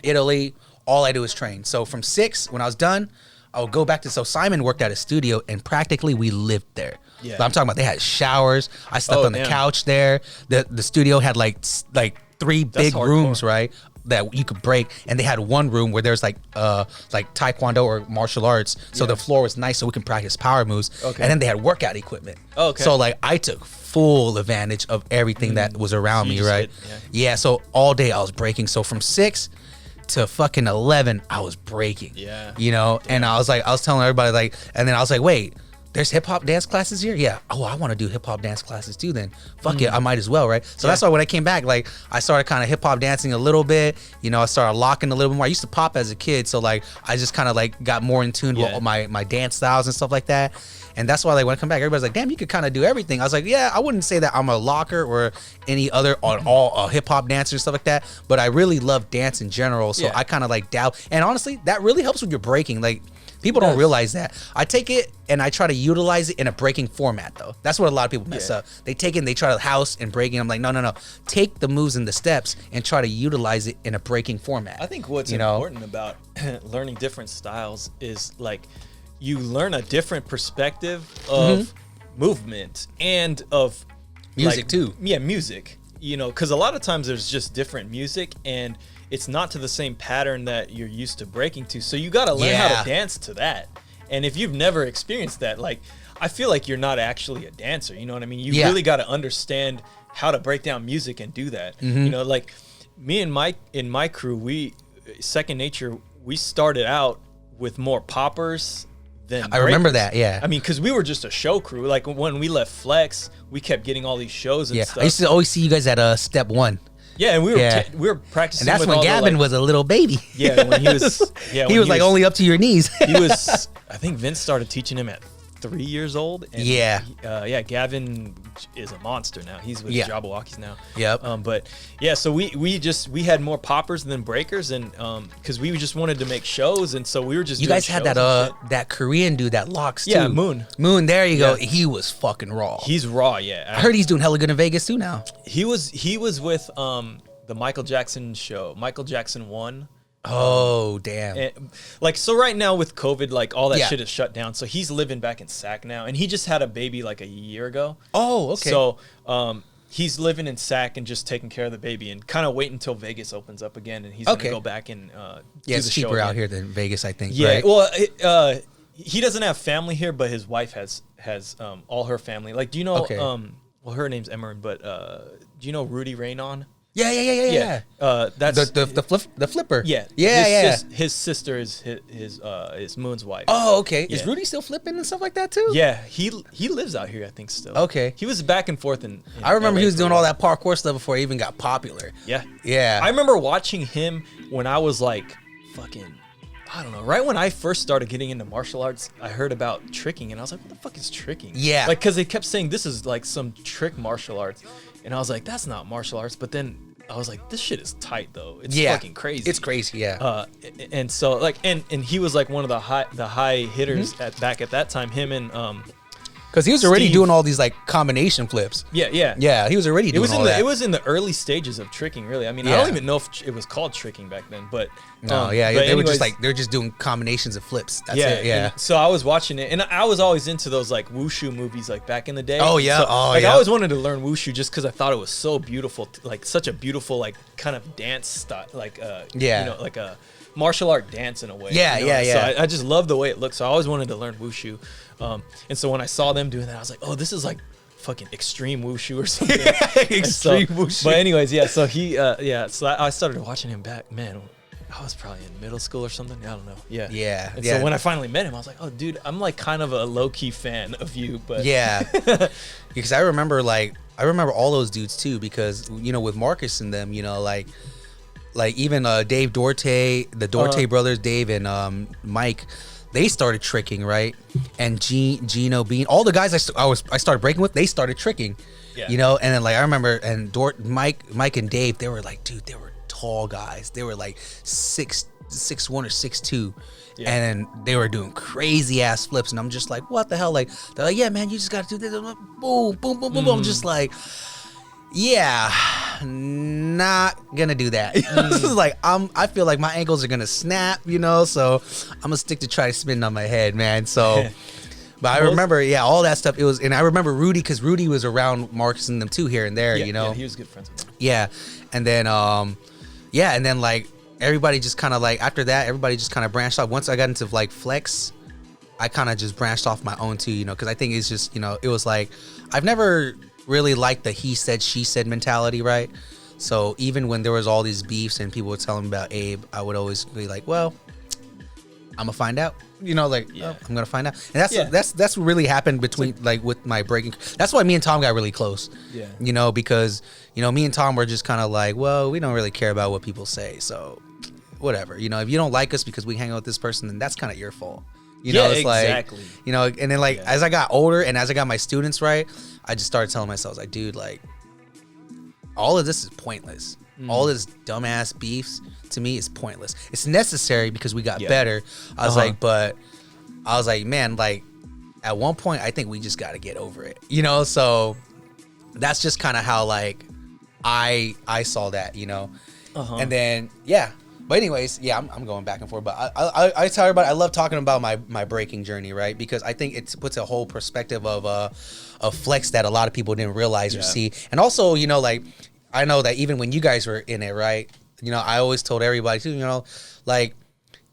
Italy, all I do is train. So from 6, when I was done, I would go back to, so Simon worked at a studio, and practically we lived there. Yeah. But I'm talking about they had showers. I slept on the couch there. The studio had like 3 big rooms, right? That you could break, and they had one room where there's like taekwondo or martial arts, so the floor was nice so we can practice power moves. And then they had workout equipment. So like I took full advantage of everything that was around me, right? So all day I was breaking. So from 6 to fucking 11 I was breaking, you know. And I was telling everybody, like, and then I was like, wait, there's hip hop dance classes here? Yeah. Oh, I want to do hip hop dance classes too then. Fuck it, I might as well, right? So that's why when I came back, like, I started kind of hip hop dancing a little bit. You know, I started locking a little bit more. I used to pop as a kid, so like I just kind of like got more in tune with my dance styles and stuff like that. And that's why, like, when I come back, everybody's like, damn, you could kind of do everything. I was like, yeah, I wouldn't say that I'm a locker or any other all hip hop dancer and stuff like that, but I really love dance in general. So I kind of like doubt. And honestly, that really helps with your breaking. Like, people don't realize that. I take it and I try to utilize it in a breaking format, though. That's what a lot of people mess up. They take it and they try to house and breaking. I'm like, no. Take the moves and the steps and try to utilize it in a breaking format. I think what's important about learning different styles is, like, you learn a different perspective of movement and of music, like, too. Yeah, music. You know, because a lot of times there's just different music, and it's not to the same pattern that you're used to breaking to. So you got to learn how to dance to that. And if you've never experienced that, like, I feel like you're not actually a dancer. You know what I mean? You really got to understand how to break down music and do that. You know, like me and Mike in my crew, we Second Nature, we started out with more poppers than breakers. I remember that, I mean, because we were just a show crew. Like, when we left Flex, we kept getting all these shows and stuff. I used to always see you guys at Step 1. Yeah, and we were practicing. And that's when Gavin was a little baby. Yeah, when he was. Yeah, he was like only up to your knees. He was. I think Vince started teaching him at 3 years old. And Gavin is a monster now. He's with Jabberwockies now. Yep. But yeah, so we had more poppers than breakers, and because we just wanted to make shows, and so we were just. You guys had that Korean dude that locks too. Yeah, Moon. There you go. He was fucking raw. He's raw. Yeah. I heard he's doing hella good in Vegas too now. He was with the Michael Jackson show, Michael Jackson 1. Oh, damn. And, like, so right now with COVID, like, all that shit is shut down. So he's living back in Sac now, and he just had a baby like a year ago. Oh, okay. So he's living in Sac and just taking care of the baby and kind of waiting until Vegas opens up again, and he's going to go back and do it's the show cheaper again. out here than Vegas, I think. Yeah, right? well, he doesn't have family here, but his wife has all her family. Like, do you know, well, her name's Emerin, but do you know Rudy Raynon? Yeah. That's the flipper. Yeah. His sister is Moon's wife. Oh, okay. Is Rudy still flipping and stuff like that too? Yeah, he lives out here, I think, still. Okay. He was back and forth in I remember LA he was doing all that parkour stuff before he even got popular. Yeah. I remember watching him when I was like fucking, I don't know, right when I first started getting into martial arts, I heard about tricking, and I was like, what the fuck is tricking? Yeah. Like, because they kept saying this is like some trick martial arts, and I was like, that's not martial arts. But then I was like, this shit is tight though. It's fucking crazy. It's crazy, yeah. And so like, and he was like one of the high hitters back at that time. Him and Because he was already Steve. doing all these like combination flips. Yeah. He was already doing all that. It was in the early stages of tricking, really. I mean, I don't even know if it was called tricking back then, but they were just like they're just doing combinations of flips. That's it. Yeah. So I was watching it, and I was always into those like wushu movies, like back in the day. Oh yeah. So, I always wanted to learn wushu just because I thought it was so beautiful, like such a beautiful like kind of dance style, like like a martial art dance in a way. Yeah. So I just love the way it looks. So I always wanted to learn wushu. And so when I saw them doing that, I was like, oh, this is like fucking extreme wushu or something. Extreme wushu. But anyways, so so I started watching him back. Man, I was probably in middle school or something. I don't know. Yeah. So when I finally met him, I was like, oh, dude, I'm like kind of a low-key fan of you. But because I remember all those dudes too, because, with Marcus and them, like even Dave Dorte, the Dorte brothers, Dave and Mike, they started tricking, right? And Gino Bean, all the guys I started breaking with, they started tricking, and then like I remember, and Mike and Dave, they were like, dude, they were tall guys. They were like 6'1" or 6'2", and they were doing crazy ass flips, and I'm just like, what the hell? Like they're like, yeah, man, you just got to do this, boom, boom, boom, boom. I'm just like, yeah, not gonna do that. Like I feel like my ankles are gonna snap, so I'm gonna stick to try to spin on my head, man. So but I remember all that stuff. It was, and I remember Rudy, because Rudy was around Marcus and them too here and there. He was good friends with them. And then like everybody just kind of like, after that, everybody just kind of branched off. Once I got into like flex, I kind of just branched off my own too, because I think it's just, it was like, I've never really liked the he said, she said mentality, right? So even when there was all these beefs and people would tell me about Abe, I would always be like, well, I'm gonna find out, I'm gonna find out. And that's what really happened between like with my breaking. That's why me and Tom got really close. Because me and Tom were just kind of like, well, we don't really care about what people say, so whatever. If you don't like us because we hang out with this person, then that's kind of your fault. It's exactly. Like, and then like as I got older and as I got my students right, I just started telling myself, like, dude, like, all of this is pointless. All this dumbass beefs to me is pointless. It's necessary because we got better. I was like, man, like at one point I think we just got to get over it, so that's just kind of how like I saw that, and then but anyways, I'm going back and forth. But I tell everybody I love talking about my breaking journey, right? Because I think it puts a whole perspective of flex that a lot of people didn't realize or see. And also, like, I know that even when you guys were in it, right? I always told everybody too, like,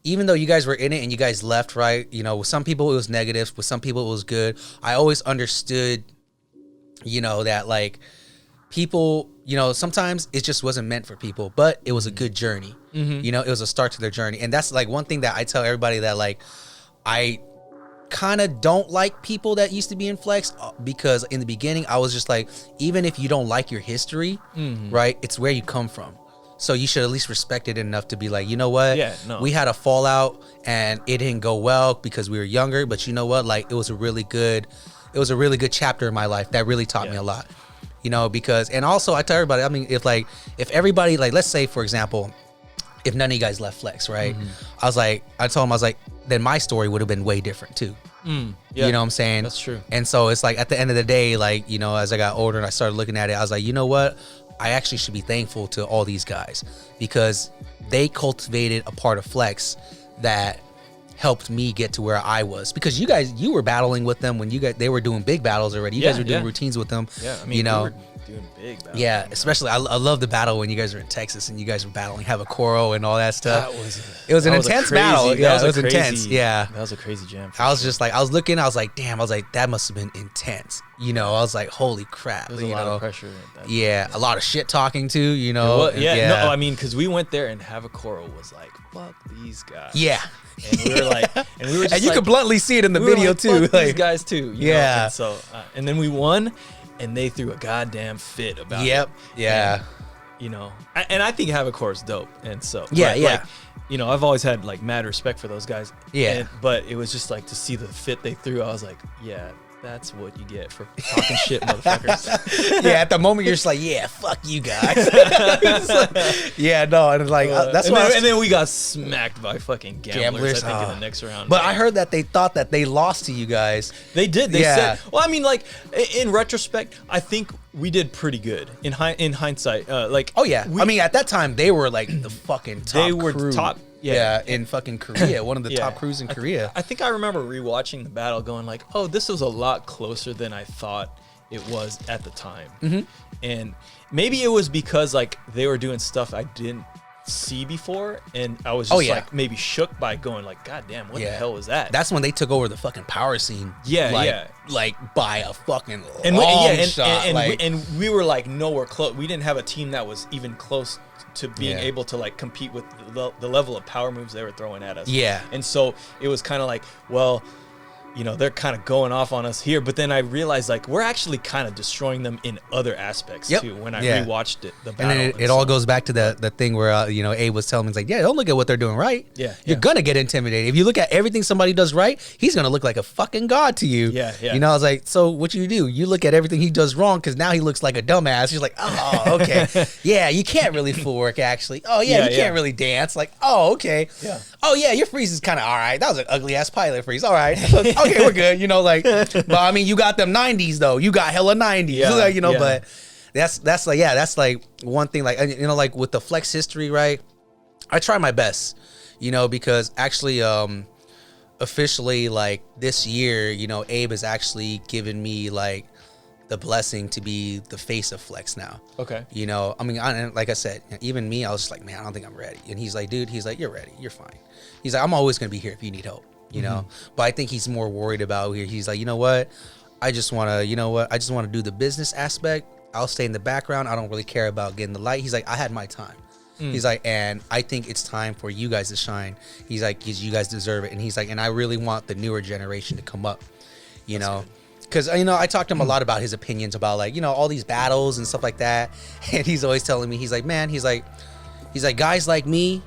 even though you guys were in it and you guys left, right? With some people it was negative, with some people it was good. I always understood, that like people, sometimes it just wasn't meant for people, but it was a good journey. It was a start to their journey. And that's like one thing that I tell everybody, that like I kind of don't like people that used to be in flex, because in the beginning I was just like, even if you don't like your history, right, it's where you come from. So you should at least respect it enough to be like, you know what? We had a fallout and it didn't go well because we were younger, but you know what? Like it was a really good chapter in my life that really taught me a lot. Because, and also I tell everybody, I mean, if everybody, like, let's say for example, if none of you guys left flex, right? I told him, I was like, then my story would have been way different too. You know what I'm saying? That's true. And so it's like at the end of the day, like, as I got older and I started looking at it, I was like, you know what? I actually should be thankful to all these guys, because they cultivated a part of flex that helped me get to where I was. Because you were battling with them when they were doing big battles already. You guys were doing routines with them. We were doing big battles. Especially I love the battle when you guys were in Texas and you guys were battling Havocoro and all that stuff. It was an intense battle. Yeah, it was intense. Yeah, that was a crazy jam. I was just like, I was looking, I was like, damn, I was like, that must have been intense. I was like, holy crap. There's a lot of pressure. A lot of shit talking too. No, I mean, because we went there and Havocoro was like, fuck these guys. Yeah. And we were like, and we were just and you could bluntly see it in the video too. Fuck these guys too. You know? And so, and then we won, and they threw a goddamn fit about it. Yeah. And, and I think Havocoro is dope, and so like, I've always had like mad respect for those guys. Yeah. But it was just like to see the fit they threw. I was like, yeah, That's what you get for talking shit, motherfuckers. Yeah, at the moment you're just like, yeah, fuck you guys. Yeah, no, and like that's why. And then we got smacked by fucking gamblers. I think in the next round. But I heard that they thought that they lost to you guys. They did. They said. Well, I mean, like in retrospect, I think we did pretty good in hindsight. Like, oh yeah, I mean, at that time they were like the fucking top. They were crew. top. Yeah, in fucking Korea, one of the top crews in Korea. I think I remember rewatching the battle, going like, "Oh, this was a lot closer than I thought it was at the time." Mm-hmm. And maybe it was because like they were doing stuff I didn't see before, and I was just like maybe shook by going like, "God damn, what the hell was that?" That's when they took over the fucking power scene. Like by a fucking long shot. And we were like nowhere close. We didn't have a team that was even close to being able to like compete with the level of power moves they were throwing at us. Yeah. And so it was kind of like, well, you know, they're kind of going off on us here, but then I realized like we're actually kind of destroying them in other aspects too. When I rewatched it, the battle, and then it all goes back to the thing where you know, Abe was telling me, he's like, yeah, don't look at what they're doing right. You're gonna get intimidated if you look at everything somebody does right. He's gonna look like a fucking god to you. You know, I was like, so what you do? You look at everything he does wrong because now he looks like a dumbass. He's like, oh, okay, yeah, you can't really full work actually. Oh yeah, you can't really dance. Like, oh okay, oh yeah, your freeze is kind of all right. That was an ugly ass pilot freeze. All right. Okay, we're good, you know, like, but I mean, you got them 90s though. You got hella 90s, you know. But that's like, that's like one thing, like, you know, like with the flex history, right? I try my best, you know, because actually, officially, like this year, you know, Abe has actually given me like the blessing to be the face of flex now. Okay. You know, I mean, like I said, even me, I was just like, man, I don't think I'm ready. And he's like, dude, he's like, you're ready, you're fine. He's like, I'm always gonna be here if you need help. You know, but I think he's more worried about here. He's like, you know what? I just want to do the business aspect. I'll stay in the background. I don't really care about getting the light. He's like, I had my time. He's like, and I think it's time for you guys to shine. He's like, you guys deserve it. And he's like, and I really want the newer generation to come up, you know, because, you know, I talked to him a lot about his opinions about like, you know, all these battles and stuff like that. And he's always telling me, he's like, man, he's like, guys like me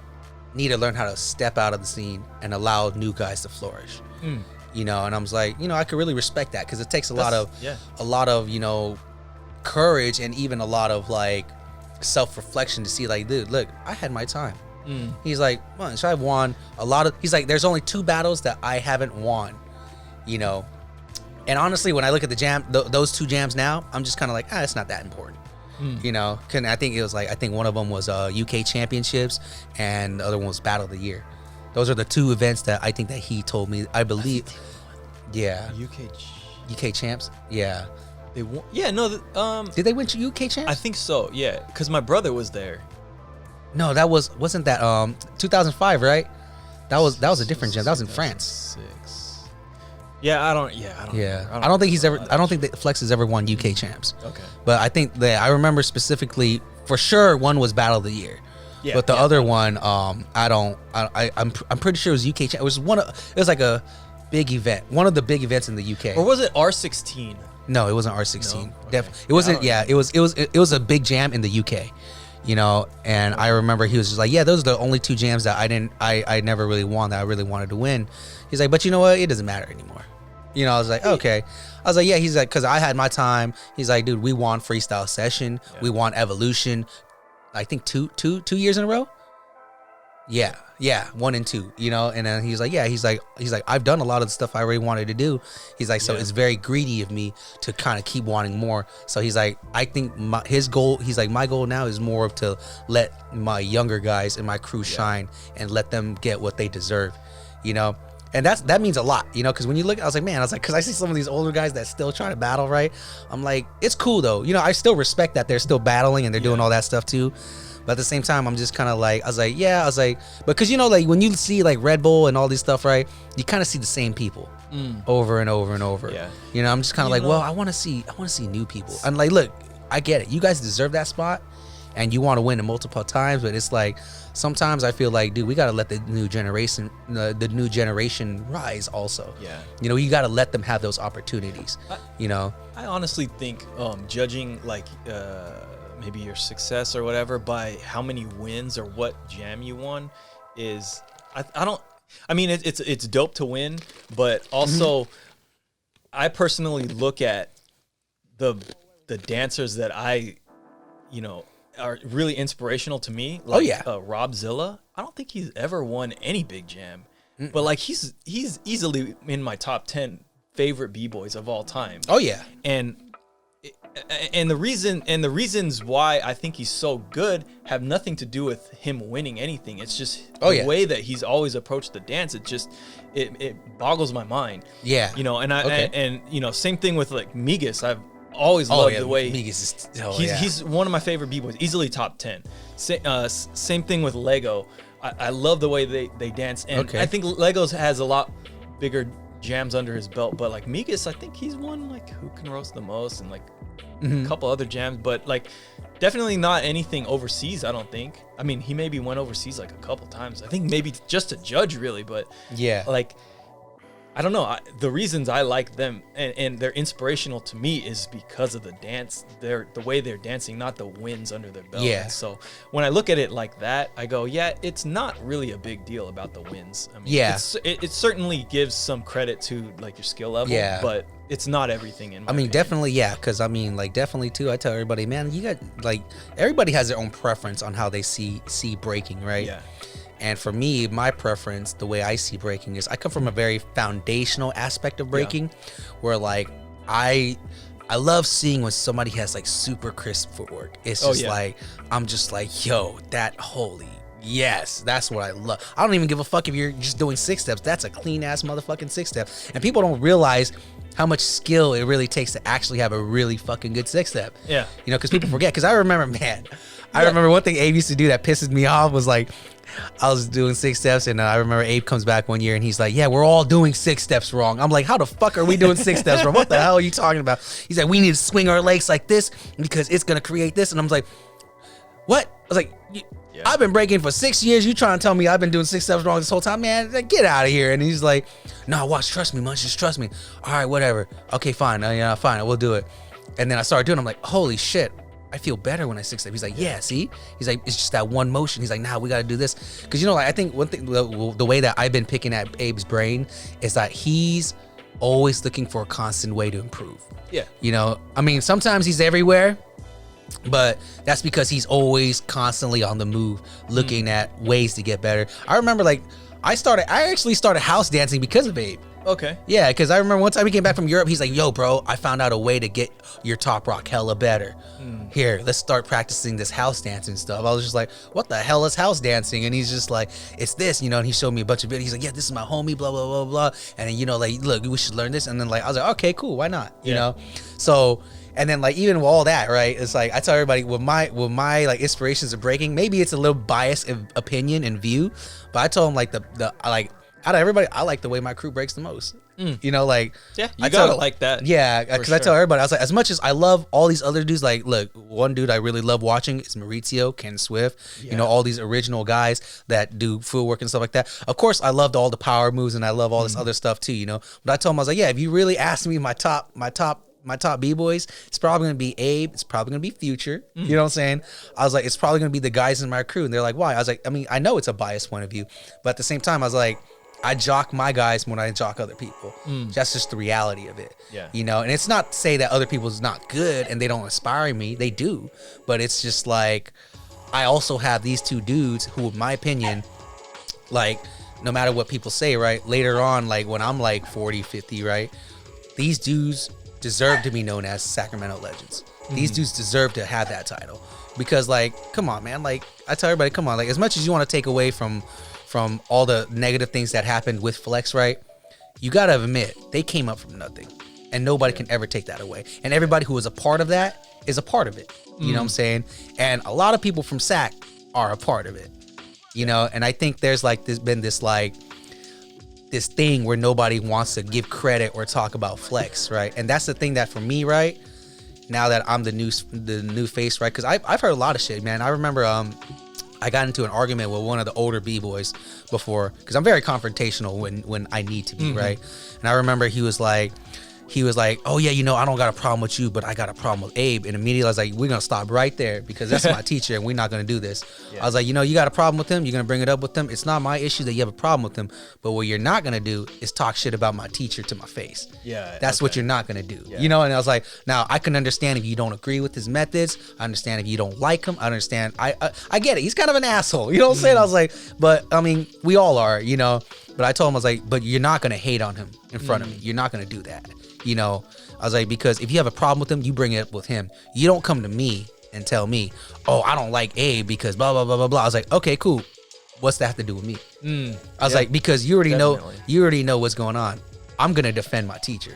need to learn how to step out of the scene and allow new guys to flourish. You know, and I was like, you know, I could really respect that because it takes a lot of, you know, courage and even a lot of like self-reflection to see like, dude, look, I had my time. He's like, Munch, I've won a lot of, he's like, there's only 2 battles that I haven't won, you know. And honestly, when I look at the jam, those 2 jams now, I'm just kind of like, it's not that important. You know, cause I think it was like, I think one of them was UK championships and the other one was Battle of the Year. Those are the 2 events that I think that he told me, I believe. UK champs. Yeah. They won. Yeah, no. Did they win UK champs? I think so. Yeah, because my brother was there. No, wasn't that 2005, right? That was a different jam. That was in France. I don't think that Flex has ever won UK champs. Okay. But I think that I remember specifically for sure one was Battle of the Year. Yeah. But the other one, I'm pretty sure it was UK champ. It was it was like a big event. One of the big events in the UK. Or was it R16? No, it wasn't R16. No? Okay. It wasn't. Yeah, it was a big jam in the UK. You know, and I remember he was just like, yeah, those are the only 2 jams that I never really won that I really wanted to win. He's like, but you know what? It doesn't matter anymore. You know, I was like, okay. I was like, yeah. He's like, because I had my time. He's like, dude, we won Freestyle Session. Yeah. We won Evolution. I think two years in a row. Yeah, 1 and 2. You know, and then he's like, yeah. He's like, I've done a lot of the stuff I already wanted to do. He's like, so it's very greedy of me to kind of keep wanting more. So he's like, I think his goal. He's like, my goal now is more of to let my younger guys and my crew shine and let them get what they deserve. You know. And that means a lot, you know, because when you look, I was like, because I see some of these older guys that still try to battle, right? I'm like, it's cool though. You know, I still respect that they're still battling and they're doing all that stuff too. But at the same time, I'm just kind of like, I was like, because, you know, like when you see like Red Bull and all this stuff, right? You kind of see the same people over and over and over. Yeah. You know, I'm just kind of like, well, I want to see new people. I'm like, look, I get it. You guys deserve that spot and you want to win it multiple times, but it's like, sometimes I feel like, dude, we got to let the new generation rise also. Yeah. You know, you got to let them have those opportunities, you know. I honestly think judging like maybe your success or whatever by how many wins or what jam you won is, I mean, it's dope to win, but also I personally look at the dancers that I, are really inspirational to me. Like, Rob Zilla. I don't think he's ever won any big jam, but like he's easily in my top 10 favorite b-boys of all time. Oh yeah, and the reasons why I think he's so good have nothing to do with him winning anything. It's just the way that he's always approached the dance. It boggles my mind. Yeah, and same thing with like Migas. I've always loved the way Migas he's one of my favorite b-boys, easily top 10. Same thing with Lego. I love the way they dance, and I think Legos has a lot bigger jams under his belt. But like Migas, I think he's won like Who Can Roast the Most and like a couple other jams, but like definitely not anything overseas. I don't think. I mean, he maybe went overseas like a couple times. I think maybe just to judge really, but like. I don't know. The reasons I like them and they're inspirational to me is because of the dance, the way they're dancing, not the wins under their belt. Yeah. So when I look at it like that, I go, it's not really a big deal about the wins. I mean, it certainly gives some credit to like your skill level, but it's not everything in my opinion. Definitely, because like definitely too, I tell everybody, man, you got like everybody has their own preference on how they see breaking, right? Yeah. And for me, my preference, the way I see breaking is I come from a very foundational aspect of breaking where like I love seeing when somebody has like super crisp footwork. It's just like, I'm just like, yo, yes, that's what I love. I don't even give a fuck if you're just doing 6 steps. That's a clean ass motherfucking 6 step. And people don't realize how much skill it really takes to actually have a really fucking good 6 step. Yeah. Because people forget. Because I remember, I remember one thing Abe used to do that pisses me off was like, I was doing 6 steps, and I remember Abe comes back one year and he's like, we're all doing 6 steps wrong. I'm like, how the fuck are we doing 6 steps wrong? What the hell are you talking about? He's like, we need to swing our legs like this because it's going to create this. And I'm like, what? I was like, I've been breaking for 6 years. You trying to tell me I've been doing 6 steps wrong this whole time? Man, get out of here. And he's like, no, watch, trust me, Munch, just trust me. All right, whatever. Okay, fine. Fine, we'll do it. And then I started doing it. I'm like, holy shit. I feel better when I 6 step. He's like, see? He's like, it's just that one motion. He's like, nah, we got to do this. Because, like, I think one thing, the way that I've been picking at Abe's brain is that he's always looking for a constant way to improve. Yeah. Sometimes he's everywhere, but that's because he's always constantly on the move, looking at ways to get better. I remember, like, I actually started house dancing because of Abe. Okay. Yeah, because I remember one time he came back from Europe, he's like, yo, bro, I found out a way to get your top rock hella better. Here, let's start practicing this house dancing stuff. I was just like, what the hell is house dancing? And he's just like, it's this, and he showed me a bunch of videos. He's like, yeah, this is my homie, blah, blah, blah, blah. And then, like, look, we should learn this. And then, like, I was like, okay, cool, why not? You know? So, and then, like, even with all that, right, it's like, I tell everybody, with my like, inspirations of breaking, maybe it's a little biased opinion and view, but I told him, like, out of everybody, I like the way my crew breaks the most. You gotta like that. Yeah, because I tell everybody, I was like, as much as I love all these other dudes, like, look, one dude I really love watching is Maurizio, Ken Swift, all these original guys that do footwork and stuff like that. Of course, I loved all the power moves and I love all this other stuff too, But I told him, I was like, if you really ask me my top b-boys, it's probably gonna be Abe, it's probably gonna be Future. You know what I'm saying? I was like, it's probably gonna be the guys in my crew. And they're like, why? I was like, I know it's a biased point of view, but at the same time, I was like, I jock my guys when I jock other people. That's just the reality of it. Yeah. And it's not to say that other people's not good and they don't inspire me. They do. But it's just like, I also have these 2 dudes who, in my opinion, like, no matter what people say, right, later on, like, when I'm like 40, 50, right, these dudes deserve to be known as Sacramento legends. These dudes deserve to have that title. Because, like, come on, man. Like, I tell everybody, come on. Like, as much as you want to take away from all the negative things that happened with Flex, right? You got to admit, they came up from nothing. And nobody can ever take that away. And everybody who is a part of that is a part of it. You know what I'm saying? And a lot of people from SAC are a part of it. And I think there's been this thing where nobody wants to give credit or talk about Flex, right? And that's the thing that for me, right? Now that I'm the new face, right? Because I've heard a lot of shit, man. I remember I got into an argument with one of the older b-boys before, because I'm very confrontational when I need to be, right? And I remember he was like, he was like, oh yeah, I don't got a problem with you, but I got a problem with Abe. And immediately I was like, we're gonna stop right there because that's my teacher and we're not gonna do this. I was like, you got a problem with him, you're gonna bring it up with him. It's not my issue that you have a problem with him, but what you're not gonna do is talk shit about my teacher to my face. That's what you're not gonna do. And I was like, now I can understand if you don't agree with his methods. I understand if you don't like him. I understand. I get it. He's kind of an asshole. You know what I'm saying? I was like, but I mean, we all are, But I told him, I was like, but you're not gonna hate on him in front of me. You're not gonna do that. I was like, because if you have a problem with him, you bring it up with him. You don't come to me and tell me, oh, I don't like Abe because blah, blah, blah, blah, blah. I was like, okay, cool. What's that have to do with me? I was like, because you already know what's going on. I'm going to defend my teacher.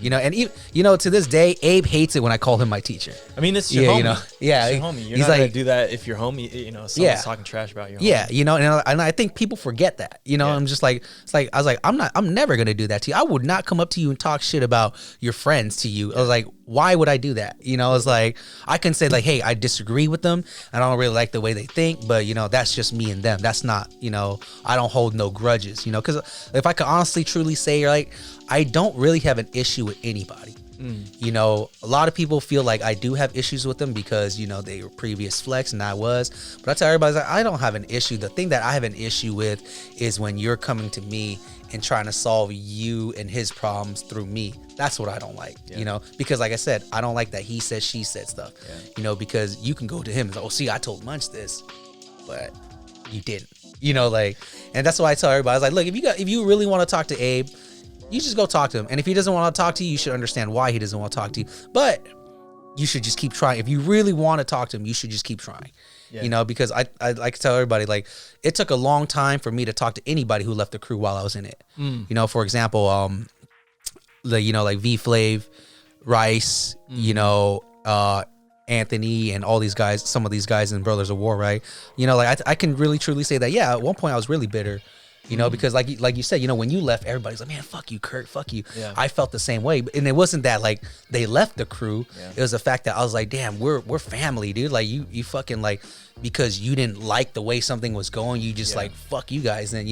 And even, to this day, Abe hates it when I call him my teacher. I mean, it's your homie. It's your homie. You're not gonna do that if your homie, someone's talking trash about your homie. And I think people forget that. I'm just like, I was like, I'm never gonna do that to you. I would not come up to you and talk shit about your friends to you. I was like, why would I do that? I was like, I can say like, hey, I disagree with them. I don't really like the way they think, but that's just me and them. That's not, I don't hold no grudges, because if I could honestly, truly say, like, I don't really have an issue with anybody. A lot of people feel like I do have issues with them because, they were previous flex and I was. But I tell everybody, like, I don't have an issue. The thing that I have an issue with is when you're coming to me and trying to solve you and his problems through me. That's what I don't like, because like I said, I don't like that he said, she said stuff, because you can go to him and say, oh, see, I told Munch this, but you didn't, and that's why I tell everybody, I was like, look, if you really want to talk to Abe, you just go talk to him. And if he doesn't want to talk to you, you should understand why he doesn't want to talk to you. But you should just keep trying. If you really want to talk to him, you should just keep trying. Because I like to tell everybody, like, it took a long time for me to talk to anybody who left the crew while I was in it. For example, like V Flave, Rice, Anthony and all these guys, some of these guys in Brothers of War, right? Like I can really truly say that, at one point I was really bitter. Because like you said, when you left, everybody's like, man, fuck you, Kurt, fuck you. I felt the same way. And it wasn't that like they left the crew. It was the fact that I was like, damn, we're family, dude. Like you fucking like, because you didn't like the way something was going, you just like, fuck you guys. And,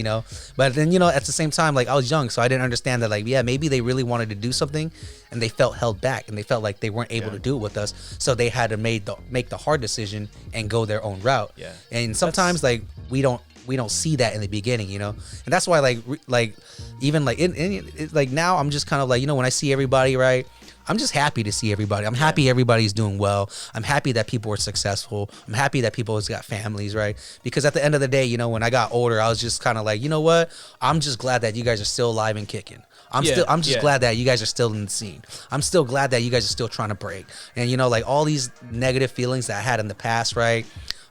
but then, at the same time, like I was young, so I didn't understand that, like, maybe they really wanted to do something and they felt held back and they felt like they weren't able to do it with us. So they had to make the hard decision and go their own route. And sometimes like we don't see that in the beginning, and that's why like even like in like now I'm just kind of like, when I see everybody, right, I'm just happy to see everybody. I'm happy everybody's doing well. I'm happy that people are successful. I'm happy that people has got families, right? Because at the end of the day, when I got older, I was just kind of like, you know what? I'm just glad that you guys are still alive and kicking. I'm just glad that you guys are still in the scene. I'm still glad that you guys are still trying to break. And like all these negative feelings that I had in the past, right?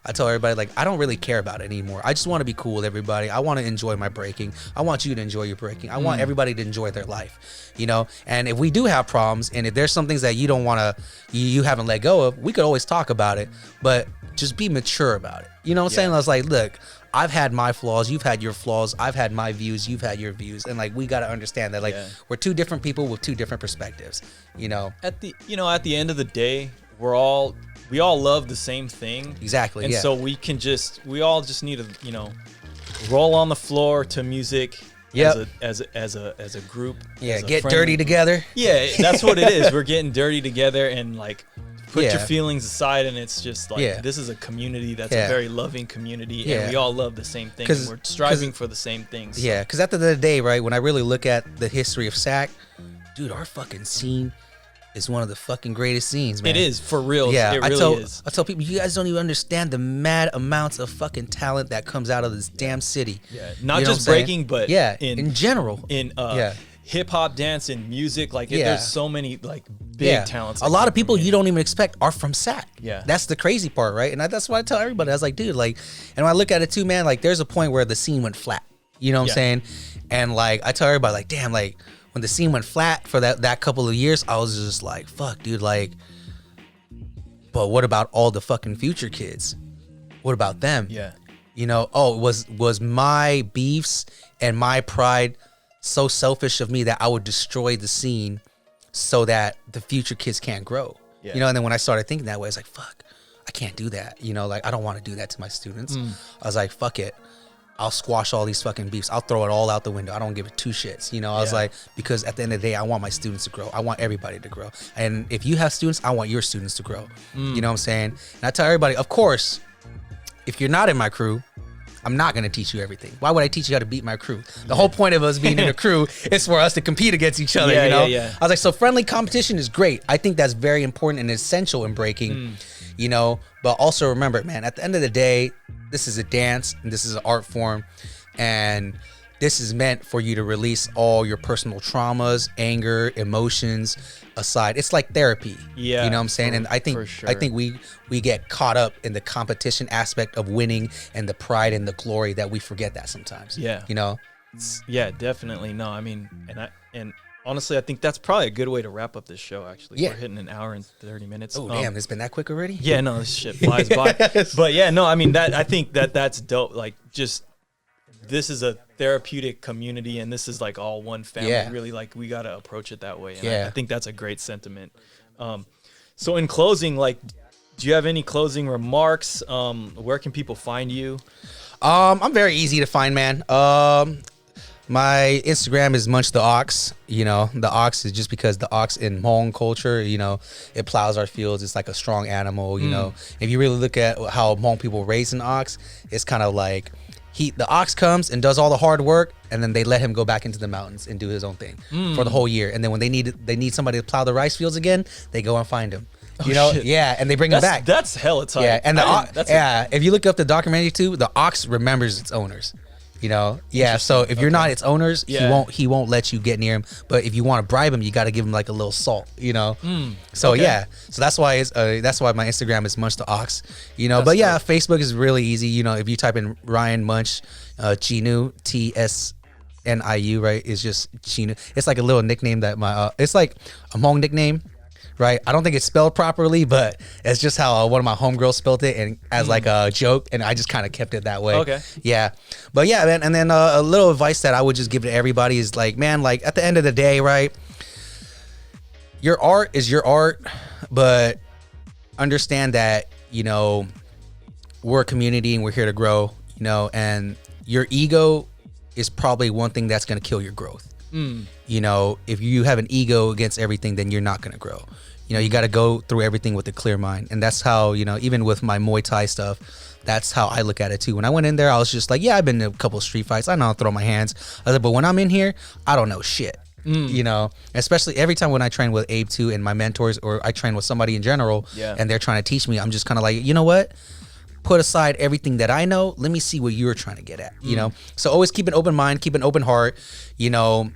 I tell everybody, like, I don't really care about it anymore. I just want to be cool with everybody. I want to enjoy my breaking. I want you to enjoy your breaking. I want everybody to enjoy their life, And if we do have problems, and if there's some things that you don't want to, you haven't let go of, we could always talk about it, but just be mature about it. You know what I'm saying? I was like, look, I've had my flaws, you've had your flaws, I've had my views, you've had your views, and like we got to understand that, like, we're two different people with two different perspectives. At the end of the day, we all love the same thing. Exactly. And so we all just need to, roll on the floor to music as a group. Yeah, get dirty together. Yeah, that's what it is. We're getting dirty together and like put your feelings aside, and it's just like this is a community that's a very loving community, and we all love the same thing, and we're striving for the same things. Yeah, because at the end of the day, right, when I really look at the history of SAC, dude, our fucking scene is one of the fucking greatest scenes, man. It is, for real. Yeah, it really is. I tell people, you guys don't even understand the mad amounts of fucking talent that comes out of this damn city. Yeah, not just breaking, but in general. In hip hop, dance, and music, like there's so many like big talents. A lot of people you don't even expect are from SAC. Yeah, that's the crazy part, right? And that's why I tell everybody, I was like, dude, like, and when I look at it too, man, like, there's a point where the scene went flat. You know what I'm saying? And like, I tell everybody, like, damn, like, when the scene went flat for that couple of years, I was just like, fuck, dude, like, but what about all the fucking future kids? What about them? Yeah. Was my beefs and my pride so selfish of me that I would destroy the scene so that the future kids can't grow? Yeah. And then when I started thinking that way, I was like, fuck, I can't do that. Like, I don't want to do that to my students. I was like, fuck it. I'll squash all these fucking beefs. I'll throw it all out the window. I don't give it two shits. You know, I was like, because at the end of the day, I want my students to grow. I want everybody to grow. And if you have students, I want your students to grow. You know what I'm saying? And I tell everybody, of course, if you're not in my crew, I'm not going to teach you everything. Why would I teach you how to beat my crew? The whole point of us being in a crew is for us to compete against each other, you know? I was like, so friendly competition is great. I think that's very important and essential in breaking, you know? But also remember, man, at the end of the day, this is a dance and this is an art form. And this is meant for you to release all your personal traumas, anger, emotions aside. It's like therapy. Yeah. You know what I'm saying? And I think we get caught up in the competition aspect of winning and the pride and the glory that we forget that sometimes. Yeah. You know? Yeah, definitely. No, I mean, and honestly, I think that's probably a good way to wrap up this show, actually. Yeah. We're hitting an hour and 30 minutes. Oh, damn. It's been that quick already? Yeah, no, this shit flies by. But yeah, no, I mean, I think that's dope. Like, just, this is a therapeutic community and this is like all one family. Really, like, we got to approach it that way. And I think that's a great sentiment. So in closing, like, do you have any closing remarks? Where can people find you? I'm very easy to find, man. My Instagram is Munch the Ox. You know, the ox is just because the ox in Hmong culture, you know, it plows our fields. It's like a strong animal, you know. If you really look at how Hmong people raise an ox, it's kind of like the ox comes and does all the hard work, and then they let him go back into the mountains and do his own thing for the whole year. And then when they need somebody to plow the rice fields again, they go and find him. You know, and they bring him back. That's hella tight. Yeah, and if you look up the documentary too, the ox remembers its owners. You know, so if you're not its owners, he won't let you get near him. But if you want to bribe him, you got to give him like a little salt, you know. So so that's why my Instagram is Munch the Ox, you know. But yeah, Facebook is really easy. You know, if you type in Ryan Munch, Chinu, TSNIU, right? It's just Chinu. It's like a little nickname that it's like a Hmong nickname. Right, I don't think it's spelled properly, but it's just how one of my homegirls spelled it, and as like a joke, and I just kind of kept it that way. Okay. Yeah, but yeah, man. And then a little advice that I would just give to everybody is like, man, like at the end of the day, right? Your art is your art, but understand that, you know, we're a community and we're here to grow, you know, and your ego is probably one thing that's going to kill your growth. You know, if you have an ego against everything, then you're not going to grow. You know, you got to go through everything with a clear mind. And that's how, you know, even with my Muay Thai stuff, that's how I look at it too. When I went in there, I was just like, yeah, I've been to a couple of street fights. I know how to throw my hands. I was like, but when I'm in here, I don't know shit. You know, especially every time when I train with Abe too and my mentors, or I train with somebody in general and they're trying to teach me, I'm just kind of like, you know what? Put aside everything that I know. Let me see what you're trying to get at, you know? So always keep an open mind, keep an open heart, you know,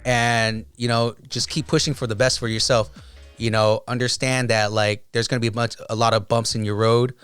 and, you know, just keep pushing for the best for yourself. You know, understand that like there's going to be a lot of bumps in your road,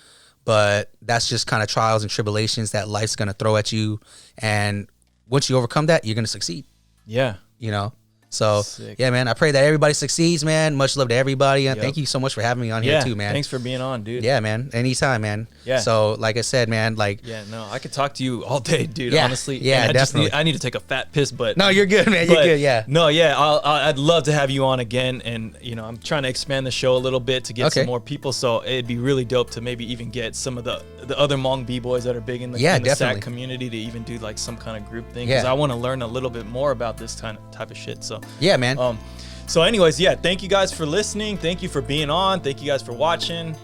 but that's just kind of trials and tribulations that life's going to throw at you. And once you overcome that, you're going to succeed. Yeah. You know? So, yeah, man, I pray that everybody succeeds, man. Much love to everybody. And thank you so much for having me on here, too, man. Thanks for being on, dude. Yeah, man. Anytime, man. Yeah. So, like I said, man, like. Yeah, no, I could talk to you all day, dude, honestly. Yeah, and definitely. I need to take a fat piss, but. No, you're good, man. You're good, yeah. No, yeah, I'd love to have you on again. And, you know, I'm trying to expand the show a little bit to get some more people. So, it'd be really dope to maybe even get some of the other Hmong B-boys that are big in the SAC community to even do, like, some kind of group thing. Because I want to learn a little bit more about this type of shit. So. Yeah, man. So anyways, yeah, thank you guys for listening. Thank you for being on. Thank you guys for watching.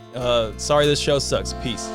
Sorry this show sucks. Peace.